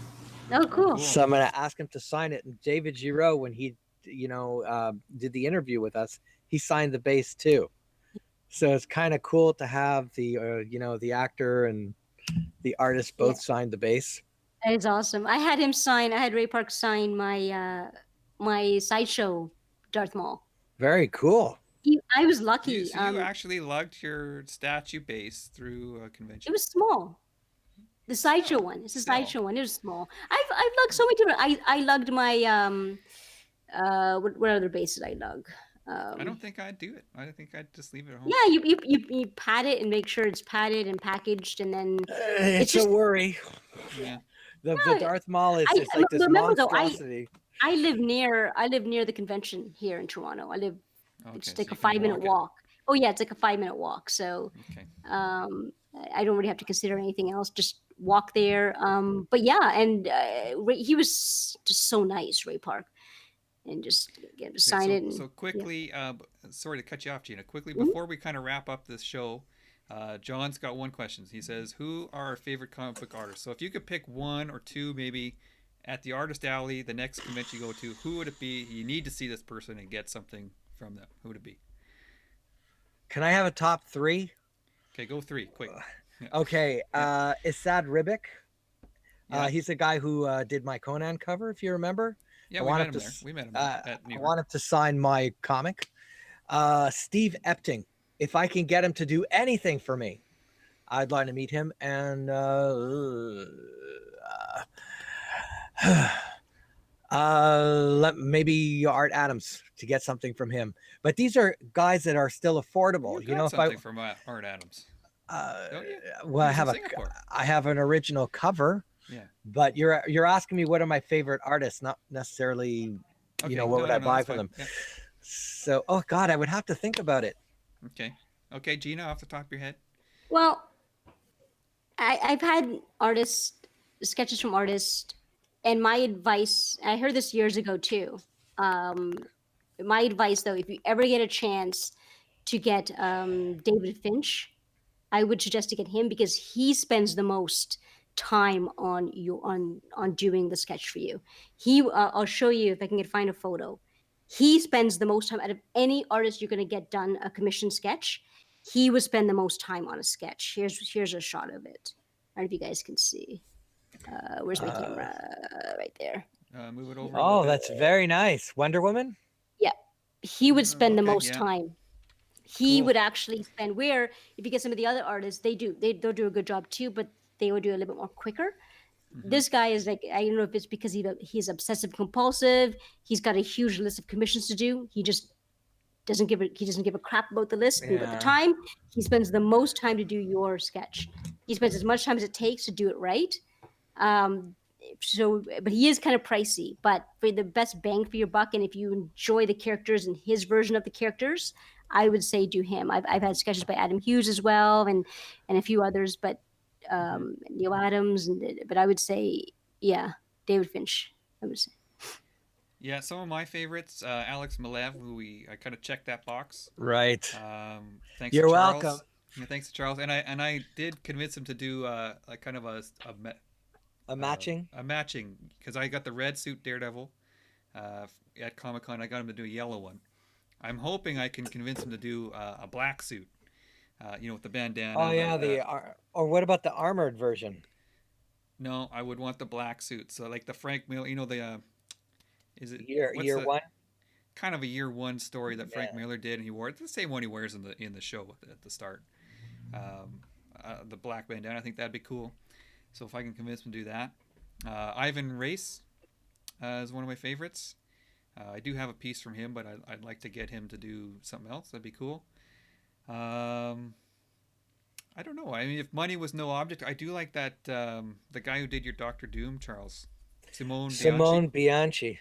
Oh, Oh, cool. cool. So I'm going to ask him to sign it. And David Giro, when he, did the interview with us, he signed the base too. So it's kind of cool to have the actor and the artist Yeah, both sign the base. that is awesome. I had him sign. I had Ray Park sign my sideshow Darth Maul. Very cool. I was So you lucky. so you actually lugged your statue base through a It convention. was small. The sideshow Oh, one. It's a still. sideshow one. It was small. I've lugged so many different. I lugged my what other bases I lug. I don't Um, think I'd do it. I think I'd just leave it at home. yeah, you pat it and make sure it's padded and packaged, and then it's It's a just worry. Yeah. The yeah. Darth Maul is I it's like this remember though. monstrosity. I live near the convention here in Toronto. I live Okay, it's so like you a can 5 minute walk it. walk. Oh yeah, it's like a 5 minute walk. So Okay. I don't really have to consider anything else. Just walk there. But yeah, and he was just so nice, Ray Park, and just get him to Okay, sign so it. And so yeah. quickly, sorry to cut you off, Gina. Quickly Mhm. before we kind of wrap up this show, John's got one question. He says, "Who are our favorite comic book artists?" So if you could pick one or two, maybe at the Artist Alley, the next convention you go to, who would it be? You need to see this person and get something from them. Who would it be? Can I have a top three? Okay, go three, quick. Yeah, Okay, yeah, Isad Ribic. yeah, He's the guy who did my Conan cover, if you remember. yeah. I We want met him him to. there. We met him there at I New York. want him to sign my comic. Steve Epting. If I can get him to do anything for me, I'd like to meet him. And maybe Art Adams to get something from him. But these are guys that are still affordable. You You know, got if I something from Art Adams, uh, don't you? well, He I was in have Singapore. I have an original cover. Yeah. But you're asking me what are my favorite artists, not necessarily, Okay. what No, would no, I no. buy That's for fine. them. Yeah. So, oh God, I would have to think about it. Okay. Okay, Gina, off the top of your head. Well, I've had artists sketches from artists, and my advice. I heard this years ago too. Um, my advice though, if you ever get a chance, to get David Finch. I would suggest to get him because he spends the most time on you on doing the sketch for you. I'll show you if I can find a photo. He spends the most time out of any artist you're going to get done a commission sketch. He would spend the most time on a sketch. Here's a shot of it. I don't know if you guys can see. Where's my Uh, camera? Right there. Move it over a little oh, bit. that's very nice. Wonder Woman? Yeah, he would spend the Okay, most yeah, time. He Cool. would actually spend where if you get some of the other artists, they'll do a good job too, but they would do a little bit more quicker. mm-hmm. This guy is like, I don't know if it's because he's obsessive compulsive. He's got a huge list of commissions to do. He doesn't give a crap about the list and about the Yeah. time. He spends the most time to do your sketch. He spends as much time as it takes to do it right. Um, so, but he is kind of pricey. But for the best bang for your buck, and if you enjoy the characters and his version of the characters, I would say do him. I've had sketches by Adam Hughes as well, and a few others, but Mm-hmm. Neil Adams. But I would say, yeah, David Finch. I would say. Yeah, some of my favorites, Alex Malev, I kind of checked that box. Right. Thanks to You're welcome. Charles. Yeah, thanks to Charles, and I did convince him to do a kind of A matching? a matching because I got the red suit Daredevil at Comic Con. I got him to do a yellow one. I'm hoping I can convince him to do a black suit. With the Oh bandana. yeah, The or what about the armored version? No, I would want the black suit. So like the Frank Miller, is it what's Year the one? kind of a year one story that Frank Yeah. Miller did, and he wore it. It's the same one he wears in the show at the start. The black bandana. I think that'd be cool. So if I can convince him to do that, Ivan Race is one of my favorites. I do have a piece from him, but I'd like to get him to do something else. That'd be cool. Um, I don't know. I mean, if money was no object, I do like that the guy who did your Doctor Doom, Charles Simone Bianchi. Simone Bianchi. I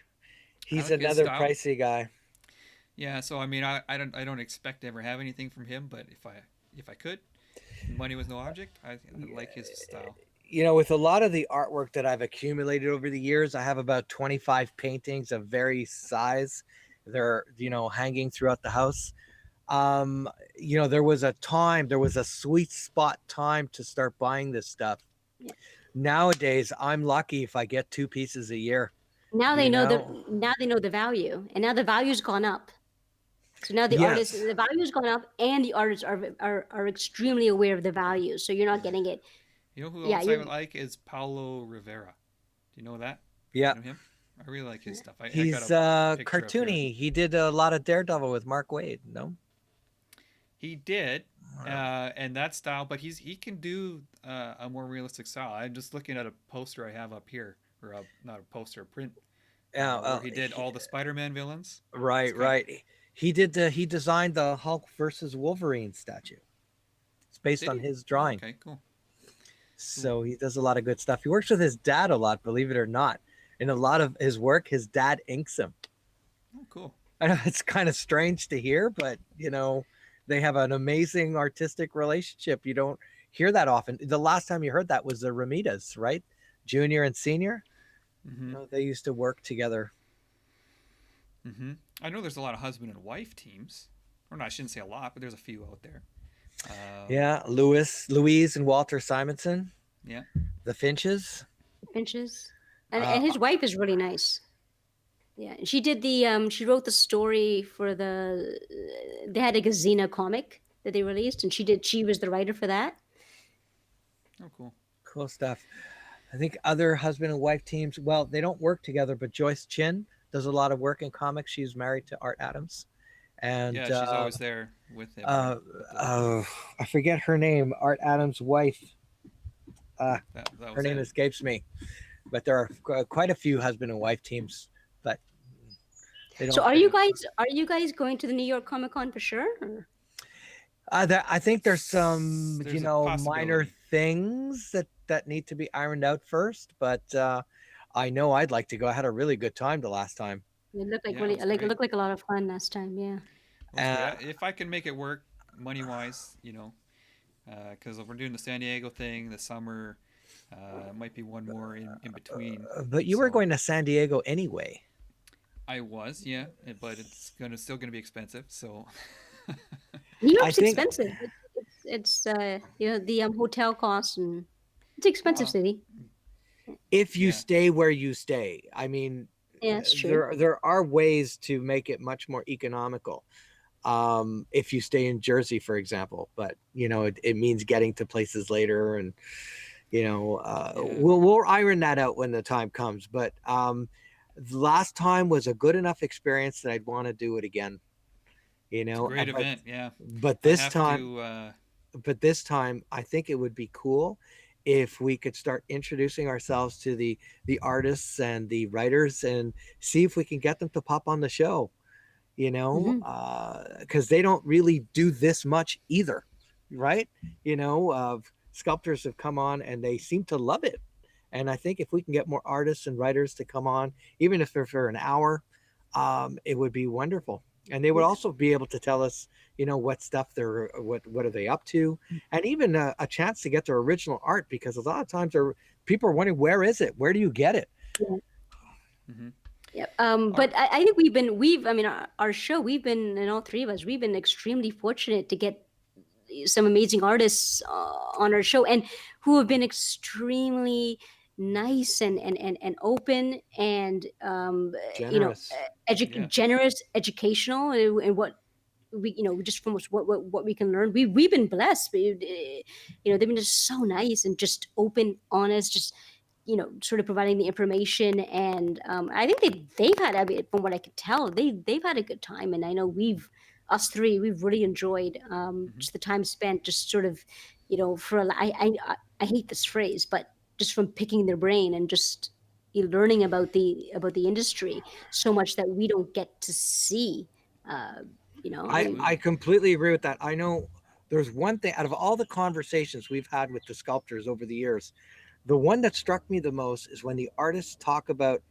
He's like his another style. pricey guy. Yeah, so I mean, I don't expect to ever have anything from him, but if I could, money was no object. I like his style. With a lot of the artwork that I've accumulated over the years, I have about 25 paintings of various size. They're, hanging throughout the house. There was a sweet spot time to start buying this stuff. Yeah. Nowadays, I'm lucky if I get 2 pieces a year, Now they you know know? the value, and now the value's gone up. So now Yes. the value's gone up, and the artists are extremely aware of the value. So you're not getting it. You know who Yeah, else I you would like is Paulo Rivera. Do you know that? Yeah. You know him? I really like his stuff. I got He's a picture up here. cartoony. He did a lot of Daredevil with Mark Waid, no? He did, and that style, but he can do a more realistic style. I'm just looking at a poster I have up here, or not a poster, a print, Yeah, where he did all the Spider-Man villains. It's right, kind of right. He designed the Hulk versus Wolverine statue. It's based did on he? his Oh, drawing. okay, cool, cool. So he does a lot of good stuff. He works with his dad a lot, believe it or not. In a lot of his work, his dad inks him. Oh, cool. I know it's kind of strange to hear, but they have an amazing artistic relationship. You don't hear that often. The last time you heard that was the Ramitas, right? Junior and senior. Mm-hmm. They used to work together. Mm-hmm. I know there's a lot of husband and wife teams. Or no, I shouldn't say a lot, but there's a few out there. Yeah, Louise and Walter Simonson, Yeah. the Finches. Finches, Uh, and his wife is really nice. Yeah, she did she wrote the story for they had a Gazina comic that they released, and she was the writer for that. Oh, cool. cool stuff. I think other husband and wife teams, well, they don't work together, but Joyce Chin does a lot of work in comics. She's married to Art Adams. And Yeah, she's always there with him. uh, With the, uh, I forget her name, Art Adams' wife. that Her was name it. escapes me. But there are quite a few husband and wife teams, but they So don't. are you guys going to the New York Comic Con for sure? Or? I think there's some, There's a minor possibility. things that need to be ironed out first. But I know I'd like to go. I had a really good time the last time. It looked like Yeah, it was it great. looked like a lot of fun last time. Yeah. It was great. Uh, If I can make it work money wise, because if we're doing the San Diego thing, the summer, might be one more in between. but you were So going to San Diego anyway. I was, yeah, but it's still gonna be expensive. So New I York's think expensive. It's you know the hotel costs and it's an expensive Well, city. if you yeah, stay where you stay, I mean, Yeah, it's true. there are ways to make it much more economical. If you stay in Jersey, for example, but it means getting to places later, and yeah. we'll iron that out when the time comes. But last time was a good enough experience that I'd want to do it again. It's a You know, great but event. Yeah, but I this have time to. but this time I think it would be cool if we could start introducing ourselves to the artists and the writers and see if we can get them to pop on the show, Hmm. because they don't really do this much either, right? Sculptors have come on and they seem to love it. And I think if we can get more artists and writers to come on, even if they're for an hour, it would be wonderful. And they would Yeah. also be able to tell us, what stuff what are they up to, and even a chance to get their original art, because a lot of times people are wondering, where is it? Where do you get it? Yeah. Mhm. Yep. All But I think I mean, our show, we've been, and all three of us, we've been extremely fortunate to get some amazing artists on our show and who have been extremely nice and open and, Generous. yeah. generous, educational in what we just from what we can learn. We've been blessed. They've been just so nice and just open, honest, just sort of providing the information. And I think they've had, I mean, from what I could tell, they've had a good time. And I know us three, we've really enjoyed Hmm. just the time spent, just sort of, I hate this phrase, but just from picking their brain and just learning about the industry so much that we don't get to see. Uh, I Absolutely. completely agree with that. I know there's one thing out of all the conversations we've had with the sculptors over the years, the one that struck me the most is when the artists talk about,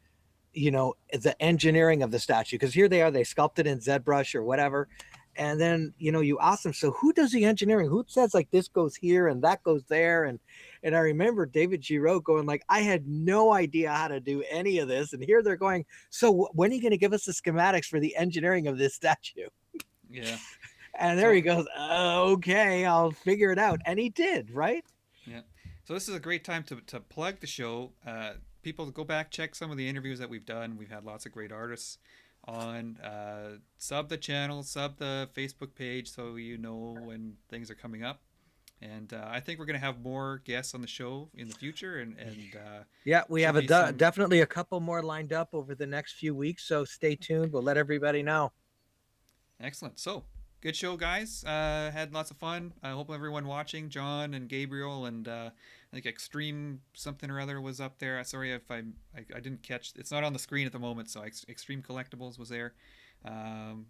the engineering of the statue. Because here they are, they sculpted in ZBrush or whatever. And then, you ask them, so who does the engineering? Who says like this goes here and that goes there? And I remember David Giraud going like, I had no idea how to do any of this. And here they're going, so when are you going to give us the schematics for the engineering of this statue? Yeah. And there he So goes, okay, I'll figure it out. And he did, right? yeah. So this is a great time to plug the show. People go back, check some of the interviews that we've done. We've had lots of great artists on. Sub the channel, sub the Facebook page, so you know when things are coming up. And I think we're gonna have more guests on the show in the future, and Yeah, we should have be some definitely a couple more lined up over the next few weeks. So stay tuned. We'll let everybody know. excellent. So good show, guys. Had lots of fun. I hope everyone watching, John and Gabriel, and I think Extreme something or other was up there. Sorry if I didn't catch. It's not on the screen at the moment. So Extreme Collectibles was there.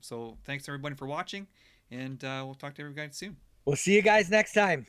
So thanks everybody for watching, and we'll talk to everybody soon. We'll see you guys next time.